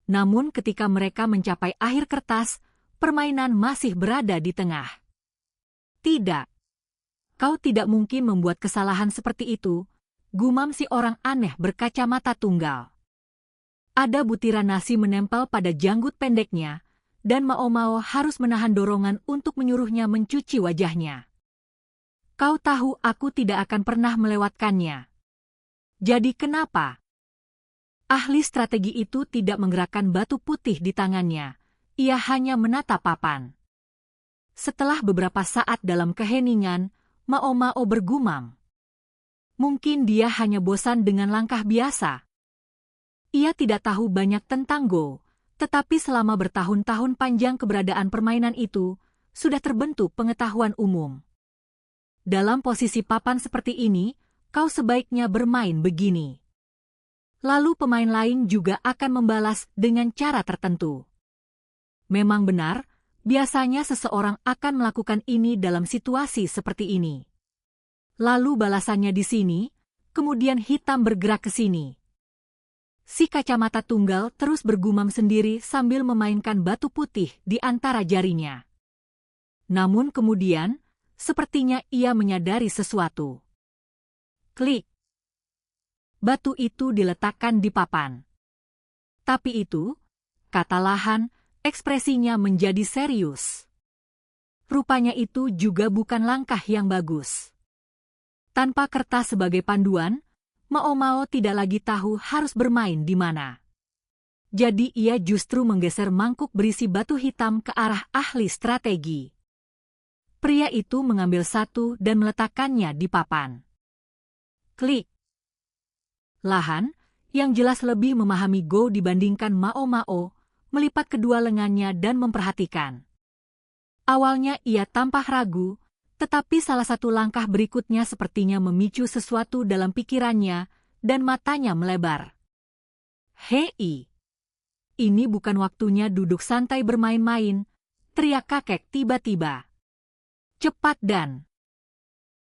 Namun ketika mereka mencapai akhir kertas, permainan masih berada di tengah. Tidak. Kau tidak mungkin membuat kesalahan seperti itu, gumam si orang aneh berkacamata tunggal. Ada butiran nasi menempel pada janggut pendeknya, dan Mao Mao harus menahan dorongan untuk menyuruhnya mencuci wajahnya. Kau tahu aku tidak akan pernah melewatkannya. Jadi kenapa? Ahli strategi itu tidak menggerakkan batu putih di tangannya, ia hanya menatap papan. Setelah beberapa saat dalam keheningan, Mao Mao bergumam. Mungkin dia hanya bosan dengan langkah biasa. Ia tidak tahu banyak tentang Go, tetapi selama bertahun-tahun panjang keberadaan permainan itu, sudah terbentuk pengetahuan umum. Dalam posisi papan seperti ini, kau sebaiknya bermain begini. Lalu pemain lain juga akan membalas dengan cara tertentu. Memang benar, biasanya seseorang akan melakukan ini dalam situasi seperti ini. Lalu balasannya di sini, kemudian hitam bergerak ke sini. Si kacamata tunggal terus bergumam sendiri sambil memainkan batu putih di antara jarinya. Namun kemudian, sepertinya ia menyadari sesuatu. Klik. Batu itu diletakkan di papan. Tapi itu, kata Lahan, ekspresinya menjadi serius. Rupanya itu juga bukan langkah yang bagus. Tanpa kertas sebagai panduan, Mao Mao tidak lagi tahu harus bermain di mana. Jadi ia justru menggeser mangkuk berisi batu hitam ke arah ahli strategi. Pria itu mengambil satu dan meletakkannya di papan. Klik. Lahan, yang jelas lebih memahami Go dibandingkan Mao Mao, melipat kedua lengannya dan memperhatikan. Awalnya ia tampak ragu, tetapi salah satu langkah berikutnya sepertinya memicu sesuatu dalam pikirannya, dan matanya melebar. Hei! Ini bukan waktunya duduk santai bermain-main, teriak kakek tiba-tiba. Cepat dan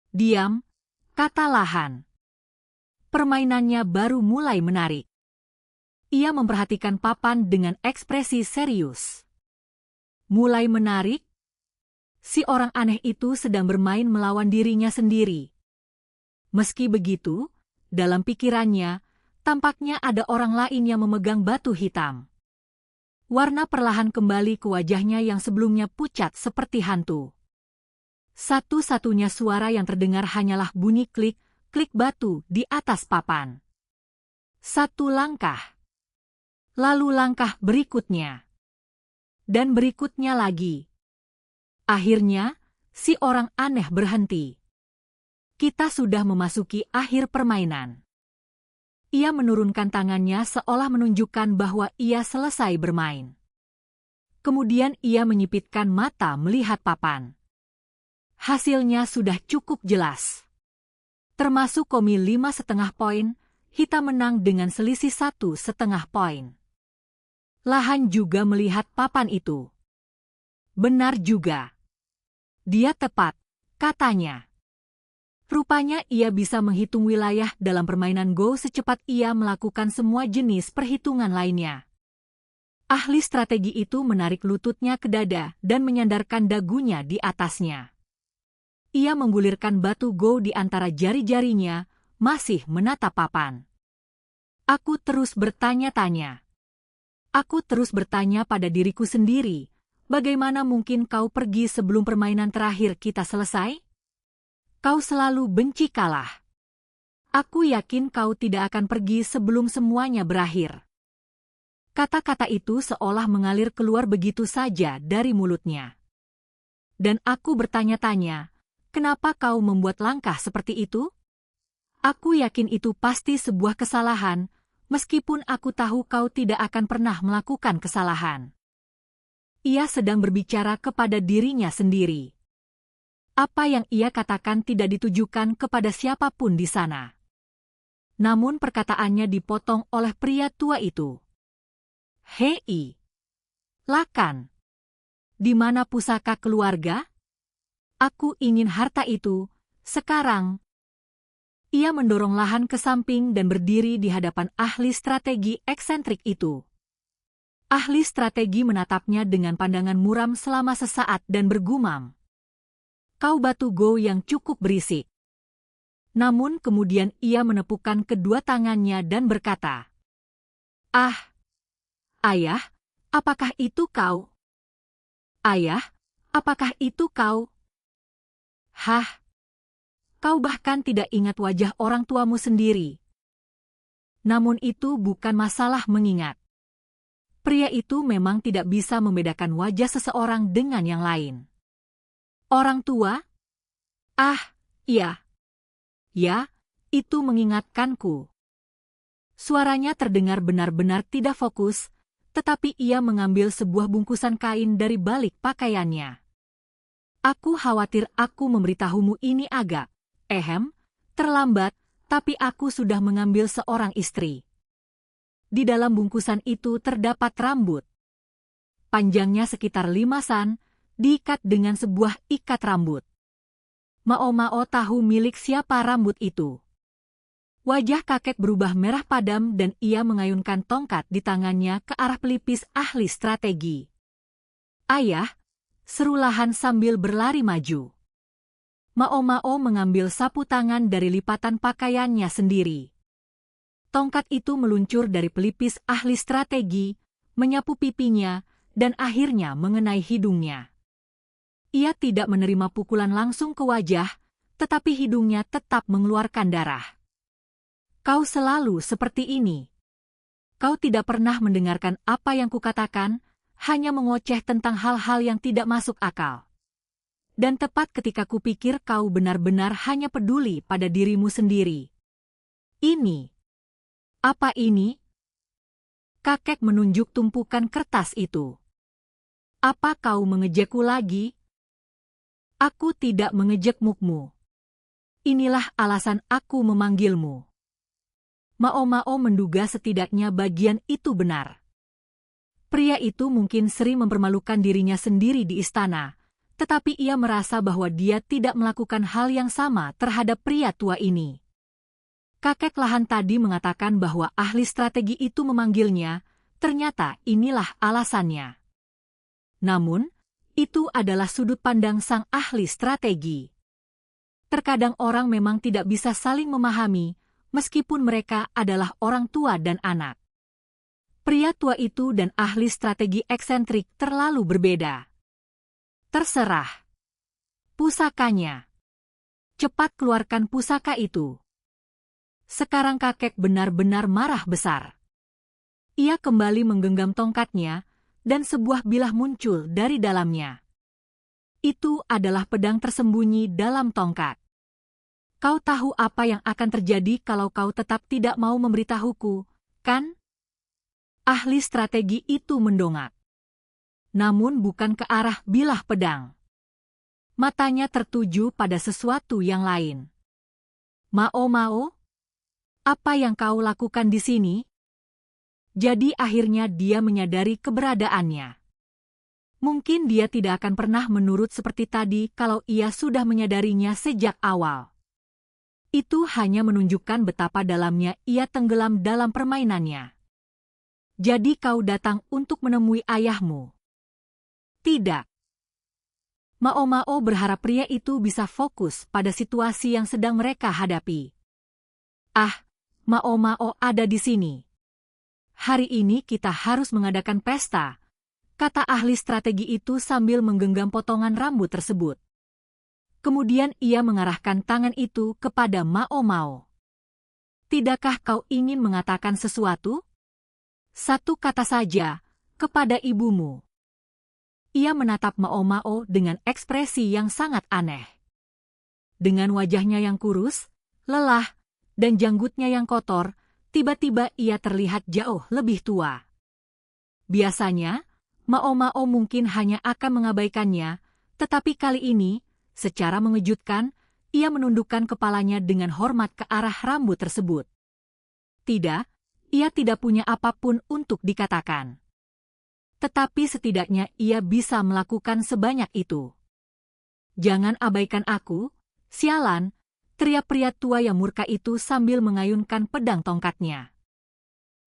diam, kata Lahan. Permainannya baru mulai menarik. Ia memperhatikan papan dengan ekspresi serius. Mulai menarik? Si orang aneh itu sedang bermain melawan dirinya sendiri. Meski begitu, dalam pikirannya, tampaknya ada orang lain yang memegang batu hitam. Warna perlahan kembali ke wajahnya yang sebelumnya pucat seperti hantu. Satu-satunya suara yang terdengar hanyalah bunyi klik batu di atas papan. Satu langkah. Lalu langkah berikutnya. Dan berikutnya lagi. Akhirnya, si orang aneh berhenti. Kita sudah memasuki akhir permainan. Ia menurunkan tangannya seolah menunjukkan bahwa ia selesai bermain. Kemudian ia menyipitkan mata melihat papan. Hasilnya sudah cukup jelas. Termasuk komi 5,5 poin, hitam menang dengan selisih 1,5 poin. Lahan juga melihat papan itu. Benar juga. Dia tepat, katanya. Rupanya ia bisa menghitung wilayah dalam permainan Go secepat ia melakukan semua jenis perhitungan lainnya. Ahli strategi itu menarik lututnya ke dada dan menyandarkan dagunya di atasnya. Ia menggulirkan batu Go di antara jari-jarinya, masih menatap papan. Aku terus bertanya-tanya. Aku terus bertanya pada diriku sendiri, bagaimana mungkin kau pergi sebelum permainan terakhir kita selesai? Kau selalu benci kalah. Aku yakin kau tidak akan pergi sebelum semuanya berakhir. Kata-kata itu seolah mengalir keluar begitu saja dari mulutnya. Dan aku bertanya-tanya, kenapa kau membuat langkah seperti itu? Aku yakin itu pasti sebuah kesalahan, meskipun aku tahu kau tidak akan pernah melakukan kesalahan. Ia sedang berbicara kepada dirinya sendiri. Apa yang ia katakan tidak ditujukan kepada siapapun di sana. Namun perkataannya dipotong oleh pria tua itu. Hei! Lakan! Di mana pusaka keluarga? Aku ingin harta itu, sekarang. Ia mendorong Lahan ke samping dan berdiri di hadapan ahli strategi eksentrik itu. Ahli strategi menatapnya dengan pandangan muram selama sesaat dan bergumam. Kau batu go yang cukup berisik. Namun kemudian ia menepukkan kedua tangannya dan berkata, "Ah, ayah, apakah itu kau? Ayah, apakah itu kau? Hah? Kau bahkan tidak ingat wajah orang tuamu sendiri." Namun itu bukan masalah mengingat. Pria itu memang tidak bisa membedakan wajah seseorang dengan yang lain. Orang tua? Ah, iya. Ya, itu mengingatkanku. Suaranya terdengar benar-benar tidak fokus, tetapi ia mengambil sebuah bungkusan kain dari balik pakaiannya. Aku khawatir aku memberitahumu ini agak, terlambat, tapi aku sudah mengambil seorang istri. Di dalam bungkusan itu terdapat rambut. Panjangnya sekitar 5 san, diikat dengan sebuah ikat rambut. Mao tahu milik siapa rambut itu. Wajah kakek berubah merah padam dan ia mengayunkan tongkat di tangannya ke arah pelipis ahli strategi. "Ayah," seru Lahan sambil berlari maju. Mao mengambil sapu tangan dari lipatan pakaiannya sendiri. Tongkat itu meluncur dari pelipis ahli strategi, menyapu pipinya, dan akhirnya mengenai hidungnya. Ia tidak menerima pukulan langsung ke wajah, tetapi hidungnya tetap mengeluarkan darah. "Kau selalu seperti ini. Kau tidak pernah mendengarkan apa yang kukatakan, hanya mengoceh tentang hal-hal yang tidak masuk akal. Dan tepat ketika kupikir kau benar-benar hanya peduli pada dirimu sendiri. Ini. Apa ini?" Kakek menunjuk tumpukan kertas itu. "Apa kau mengejekku lagi?" "Aku tidak mengejekmu. Inilah alasan aku memanggilmu." Mao menduga setidaknya bagian itu benar. Pria itu mungkin sering mempermalukan dirinya sendiri di istana, tetapi ia merasa bahwa dia tidak melakukan hal yang sama terhadap pria tua ini. Kakek Lahan tadi mengatakan bahwa ahli strategi itu memanggilnya, ternyata inilah alasannya. Namun, itu adalah sudut pandang sang ahli strategi. Terkadang orang memang tidak bisa saling memahami, meskipun mereka adalah orang tua dan anak. Pria tua itu dan ahli strategi eksentrik terlalu berbeda. "Terserah. Pusakanya. Cepat keluarkan pusaka itu." Sekarang kakek benar-benar marah besar. Ia kembali menggenggam tongkatnya, dan sebuah bilah muncul dari dalamnya. Itu adalah pedang tersembunyi dalam tongkat. "Kau tahu apa yang akan terjadi kalau kau tetap tidak mau memberitahuku, kan?" Ahli strategi itu mendongak. Namun bukan ke arah bilah pedang. Matanya tertuju pada sesuatu yang lain. "Mao? Apa yang kau lakukan di sini?" Jadi akhirnya dia menyadari keberadaannya. Mungkin dia tidak akan pernah menurut seperti tadi kalau ia sudah menyadarinya sejak awal. Itu hanya menunjukkan betapa dalamnya ia tenggelam dalam permainannya. "Jadi kau datang untuk menemui ayahmu?" "Tidak." Mao berharap pria itu bisa fokus pada situasi yang sedang mereka hadapi. "Ah, Mao ada di sini. Hari ini kita harus mengadakan pesta," kata ahli strategi itu sambil menggenggam potongan rambut tersebut. Kemudian ia mengarahkan tangan itu kepada Mao. "Tidakkah kau ingin mengatakan sesuatu? Satu kata saja, kepada ibumu." Ia menatap Mao dengan ekspresi yang sangat aneh. Dengan wajahnya yang kurus, lelah, dan janggutnya yang kotor, tiba-tiba ia terlihat jauh lebih tua. Biasanya, Mao mungkin hanya akan mengabaikannya, tetapi kali ini, secara mengejutkan, ia menundukkan kepalanya dengan hormat ke arah rambut tersebut. Tidak, ia tidak punya apapun untuk dikatakan. Tetapi setidaknya ia bisa melakukan sebanyak itu. "Jangan abaikan aku, sialan!" teriak pria tua yang murka itu sambil mengayunkan pedang tongkatnya.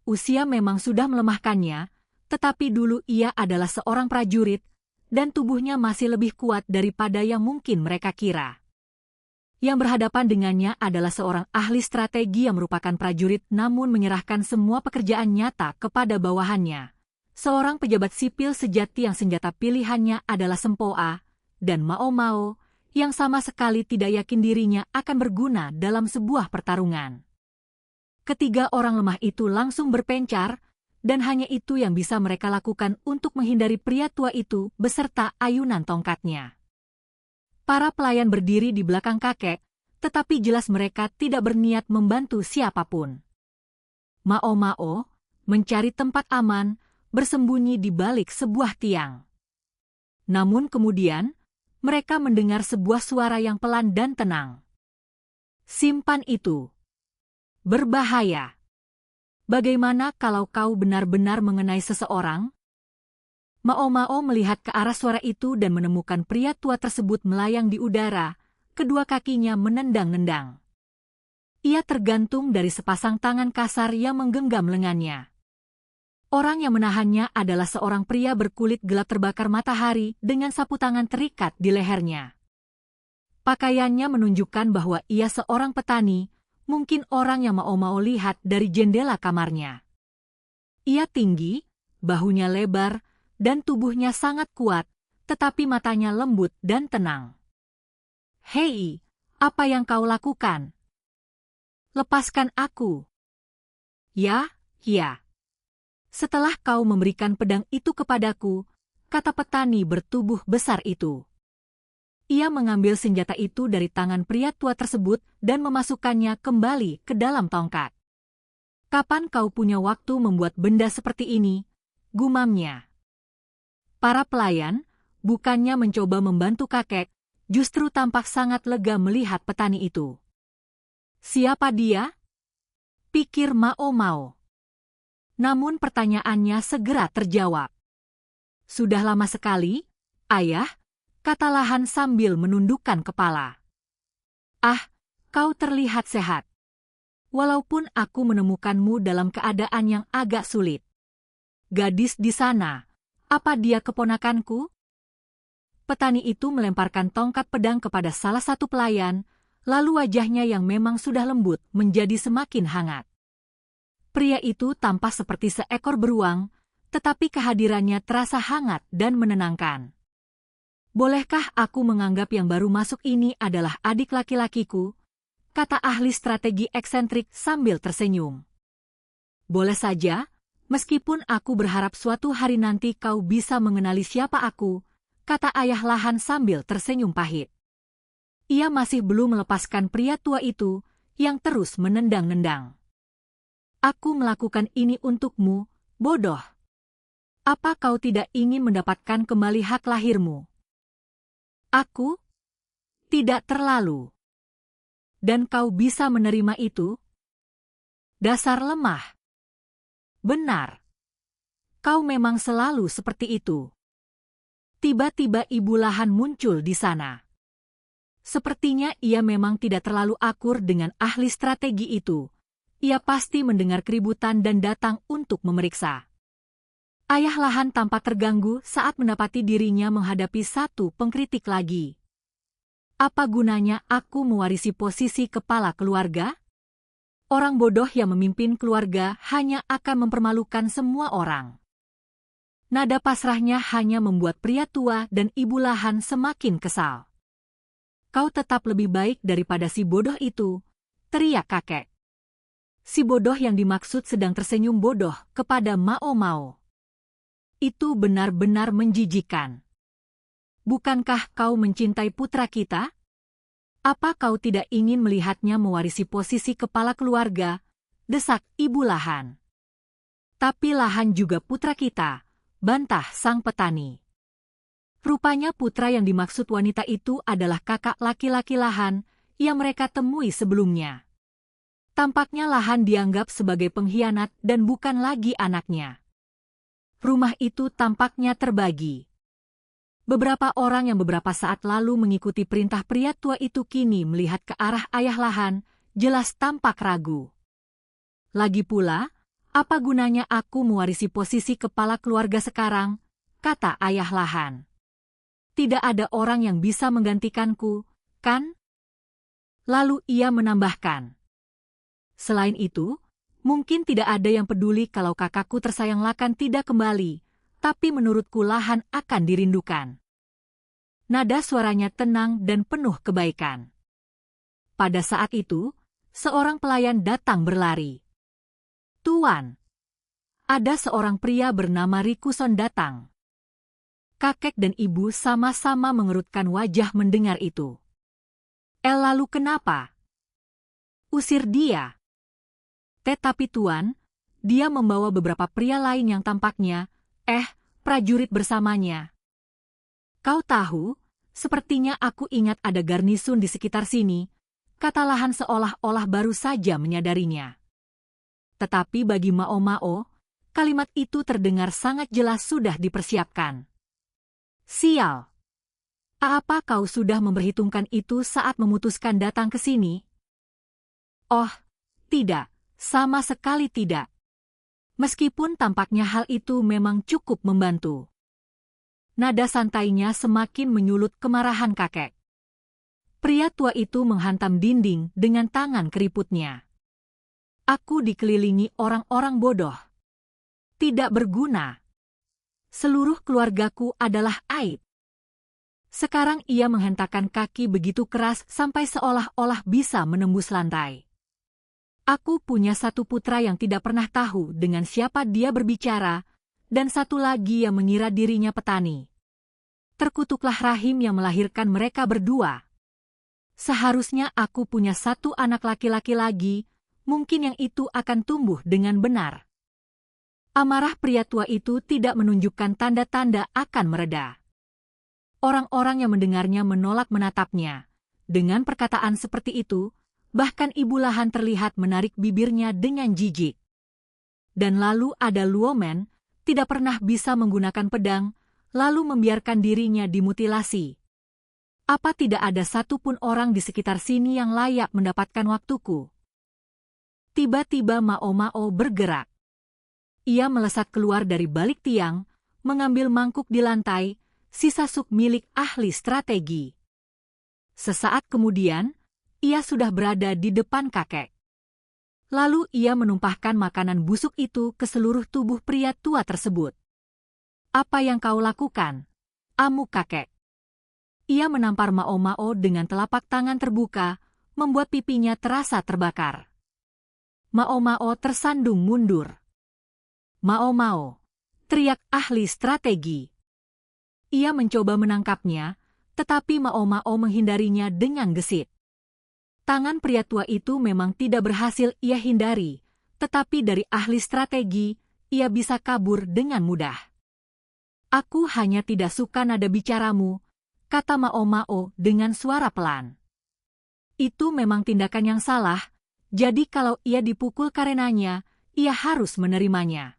Usia memang sudah melemahkannya, tetapi dulu ia adalah seorang prajurit, dan tubuhnya masih lebih kuat daripada yang mungkin mereka kira. Yang berhadapan dengannya adalah seorang ahli strategi yang merupakan prajurit namun menyerahkan semua pekerjaan nyata kepada bawahannya. Seorang pejabat sipil sejati yang senjata pilihannya adalah Sempoa dan Mao Mao, yang sama sekali tidak yakin dirinya akan berguna dalam sebuah pertarungan. Ketiga orang lemah itu langsung berpencar, dan hanya itu yang bisa mereka lakukan untuk menghindari pria tua itu beserta ayunan tongkatnya. Para pelayan berdiri di belakang kakek, tetapi jelas mereka tidak berniat membantu siapapun. Mao Mao mencari tempat aman, bersembunyi di balik sebuah tiang. Namun kemudian, mereka mendengar sebuah suara yang pelan dan tenang. "Simpan itu. Berbahaya. Bagaimana kalau kau benar-benar mengenai seseorang?" Mao Mao melihat ke arah suara itu dan menemukan pria tua tersebut melayang di udara, kedua kakinya menendang-nendang. Ia tergantung dari sepasang tangan kasar yang menggenggam lengannya. Orang yang menahannya adalah seorang pria berkulit gelap terbakar matahari dengan sapu tangan terikat di lehernya. Pakaiannya menunjukkan bahwa ia seorang petani, mungkin orang yang Mao Mao lihat dari jendela kamarnya. Ia tinggi, bahunya lebar, dan tubuhnya sangat kuat, tetapi matanya lembut dan tenang. "Hei, apa yang kau lakukan? Lepaskan aku." "Ya, ya. Setelah kau memberikan pedang itu kepadaku," kata petani bertubuh besar itu. Ia mengambil senjata itu dari tangan pria tua tersebut dan memasukkannya kembali ke dalam tongkat. "Kapan kau punya waktu membuat benda seperti ini?" gumamnya. Para pelayan, bukannya mencoba membantu kakek, justru tampak sangat lega melihat petani itu. "Siapa dia?" pikir Mao Mao. Namun pertanyaannya segera terjawab. "Sudah lama sekali, Ayah," kata Lahan sambil menundukkan kepala. "Ah, kau terlihat sehat. Walaupun aku menemukanmu dalam keadaan yang agak sulit. Gadis di sana, apa dia keponakanku?" Petani itu melemparkan tongkat pedang kepada salah satu pelayan, lalu wajahnya yang memang sudah lembut menjadi semakin hangat. Pria itu tampak seperti seekor beruang, tetapi kehadirannya terasa hangat dan menenangkan. "Bolehkah aku menganggap yang baru masuk ini adalah adik laki-lakiku?" kata ahli strategi eksentrik sambil tersenyum. "Boleh saja, meskipun aku berharap suatu hari nanti kau bisa mengenali siapa aku," kata ayah Lahan sambil tersenyum pahit. Ia masih belum melepaskan pria tua itu, yang terus menendang-nendang. "Aku melakukan ini untukmu, bodoh. Apa kau tidak ingin mendapatkan kembali hak lahirmu?" "Aku? Tidak terlalu. Dan kau bisa menerima itu? Dasar lemah." "Benar. Kau memang selalu seperti itu." Tiba-tiba Ibu Lahan muncul di sana. Sepertinya ia memang tidak terlalu akur dengan ahli strategi itu. Ia pasti mendengar keributan dan datang untuk memeriksa. Ayah Lahan tampak terganggu saat mendapati dirinya menghadapi satu pengkritik lagi. "Apa gunanya aku mewarisi posisi kepala keluarga? Orang bodoh yang memimpin keluarga hanya akan mempermalukan semua orang." Nada pasrahnya hanya membuat pria tua dan Ibu Lahan semakin kesal. "Kau tetap lebih baik daripada si bodoh itu," teriak kakek. Si bodoh yang dimaksud sedang tersenyum bodoh kepada Mao Mao. "Itu benar-benar menjijikkan. Bukankah kau mencintai putra kita? Apa kau tidak ingin melihatnya mewarisi posisi kepala keluarga?" desak Ibu Lahan. "Tapi Lahan juga putra kita," bantah sang petani. Rupanya putra yang dimaksud wanita itu adalah kakak laki-laki Lahan yang mereka temui sebelumnya. Tampaknya Lahan dianggap sebagai pengkhianat dan bukan lagi anaknya. rumah itu tampaknya terbagi. Beberapa orang yang beberapa saat lalu mengikuti perintah pria tua itu kini melihat ke arah ayah Lahan, jelas tampak ragu. Lagi pula, apa gunanya aku mewarisi posisi kepala keluarga sekarang, kata ayah Lahan. Tidak ada orang yang bisa menggantikanku, kan? Lalu ia menambahkan. Selain itu, mungkin tidak ada yang peduli kalau kakakku tersayang Lakan tidak kembali, tapi menurutku Lahan akan dirindukan. Nada suaranya tenang dan penuh kebaikan. Pada saat itu, seorang pelayan datang berlari. Tuan, ada seorang pria bernama Rikuson datang. Kakek dan ibu sama-sama mengerutkan wajah mendengar itu. Lalu kenapa? Usir dia. Tetapi tuan, dia membawa beberapa pria lain yang tampaknya, prajurit bersamanya. Kau tahu, sepertinya aku ingat ada garnisun di sekitar sini, kata Lahan seolah-olah baru saja menyadarinya. Tetapi bagi Mao, kalimat itu terdengar sangat jelas sudah dipersiapkan. Sial! Apa kau sudah memperhitungkan itu saat memutuskan datang ke sini? Oh, tidak, sama sekali tidak. Meskipun tampaknya hal itu memang cukup membantu. Nada santainya semakin menyulut kemarahan kakek. Pria tua itu menghantam dinding dengan tangan keriputnya. Aku dikelilingi orang-orang bodoh. Tidak berguna. Seluruh keluargaku adalah aib. Sekarang ia menghentakkan kaki begitu keras sampai seolah-olah bisa menembus lantai. Aku punya satu putra yang tidak pernah tahu dengan siapa dia berbicara, dan satu lagi yang mengira dirinya petani. Terkutuklah rahim yang melahirkan mereka berdua. Seharusnya aku punya satu anak laki-laki lagi, mungkin yang itu akan tumbuh dengan benar. Amarah pria tua itu tidak menunjukkan tanda-tanda akan mereda. Orang-orang yang mendengarnya menolak menatapnya. Dengan perkataan seperti itu, bahkan ibu Lahan terlihat menarik bibirnya dengan jijik. Dan lalu ada Luomen, tidak pernah bisa menggunakan pedang, lalu membiarkan dirinya dimutilasi. Apa tidak ada satupun orang di sekitar sini yang layak mendapatkan waktuku? Tiba-tiba Mao bergerak. Ia melesat keluar dari balik tiang, mengambil mangkuk di lantai, sisa sup milik ahli strategi. Sesaat kemudian, ia sudah berada di depan kakek. Lalu ia menumpahkan makanan busuk itu ke seluruh tubuh pria tua tersebut. Apa yang kau lakukan? Amuk kakek. Ia menampar Mao dengan telapak tangan terbuka, membuat pipinya terasa terbakar. Mao tersandung mundur. Mao, teriak ahli strategi. Ia mencoba menangkapnya, tetapi Mao menghindarinya dengan gesit. Tangan pria tua itu memang tidak berhasil ia hindari, tetapi dari ahli strategi, ia bisa kabur dengan mudah. Aku hanya tidak suka nada bicaramu, kata Mao dengan suara pelan. Itu memang tindakan yang salah, jadi kalau ia dipukul karenanya, ia harus menerimanya.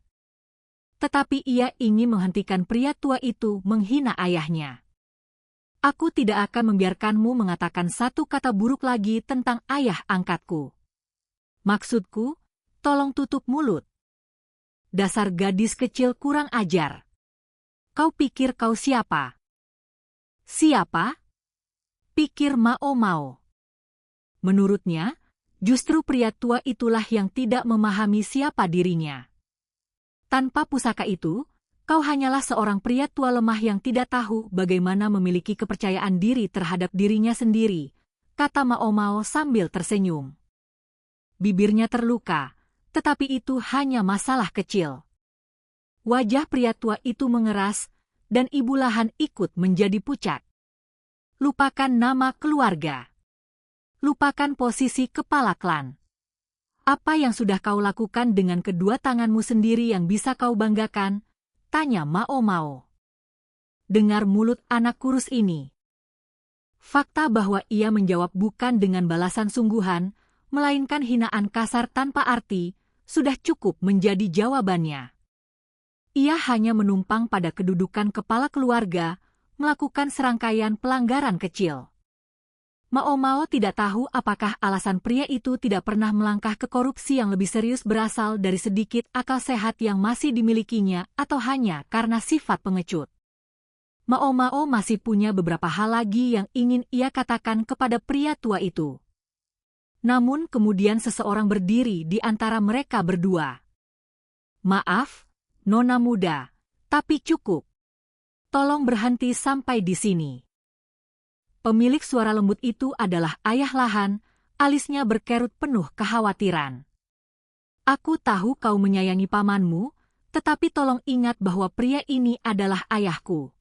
Tetapi ia ingin menghentikan pria tua itu menghina ayahnya. Aku tidak akan membiarkanmu mengatakan satu kata buruk lagi tentang ayah angkatku. Maksudku, tolong tutup mulut. Dasar gadis kecil kurang ajar. Kau pikir kau siapa? Siapa? Pikir Mao. Menurutnya, justru pria tua itulah yang tidak memahami siapa dirinya. Tanpa pusaka itu, kau hanyalah seorang pria tua lemah yang tidak tahu bagaimana memiliki kepercayaan diri terhadap dirinya sendiri, kata Mao sambil tersenyum. Bibirnya terluka, tetapi itu hanya masalah kecil. Wajah pria tua itu mengeras, dan ibu Lahan ikut menjadi pucat. Lupakan nama keluarga. Lupakan posisi kepala klan. Apa yang sudah kau lakukan dengan kedua tanganmu sendiri yang bisa kau banggakan? Tanya Mao. Dengar mulut anak kurus ini. Fakta bahwa ia menjawab bukan dengan balasan sungguhan, melainkan hinaan kasar tanpa arti, sudah cukup menjadi jawabannya. Ia hanya menumpang pada kedudukan kepala keluarga, melakukan serangkaian pelanggaran kecil. Mao Mao tidak tahu apakah alasan pria itu tidak pernah melangkah ke korupsi yang lebih serius berasal dari sedikit akal sehat yang masih dimilikinya atau hanya karena sifat pengecut. Mao Mao masih punya beberapa hal lagi yang ingin ia katakan kepada pria tua itu. Namun kemudian seseorang berdiri di antara mereka berdua. "Maaf, Nona muda, tapi cukup. Tolong berhenti sampai di sini." Pemilik suara lembut itu adalah ayah Lahan, alisnya berkerut penuh kekhawatiran. "Aku tahu kau menyayangi pamanmu, tetapi tolong ingat bahwa pria ini adalah ayahku."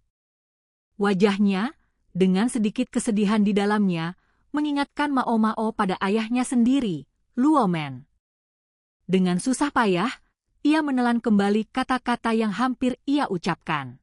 Wajahnya, dengan sedikit kesedihan di dalamnya, mengingatkan Mao Mao pada ayahnya sendiri, Luo Men. Dengan susah payah, ia menelan kembali kata-kata yang hampir ia ucapkan.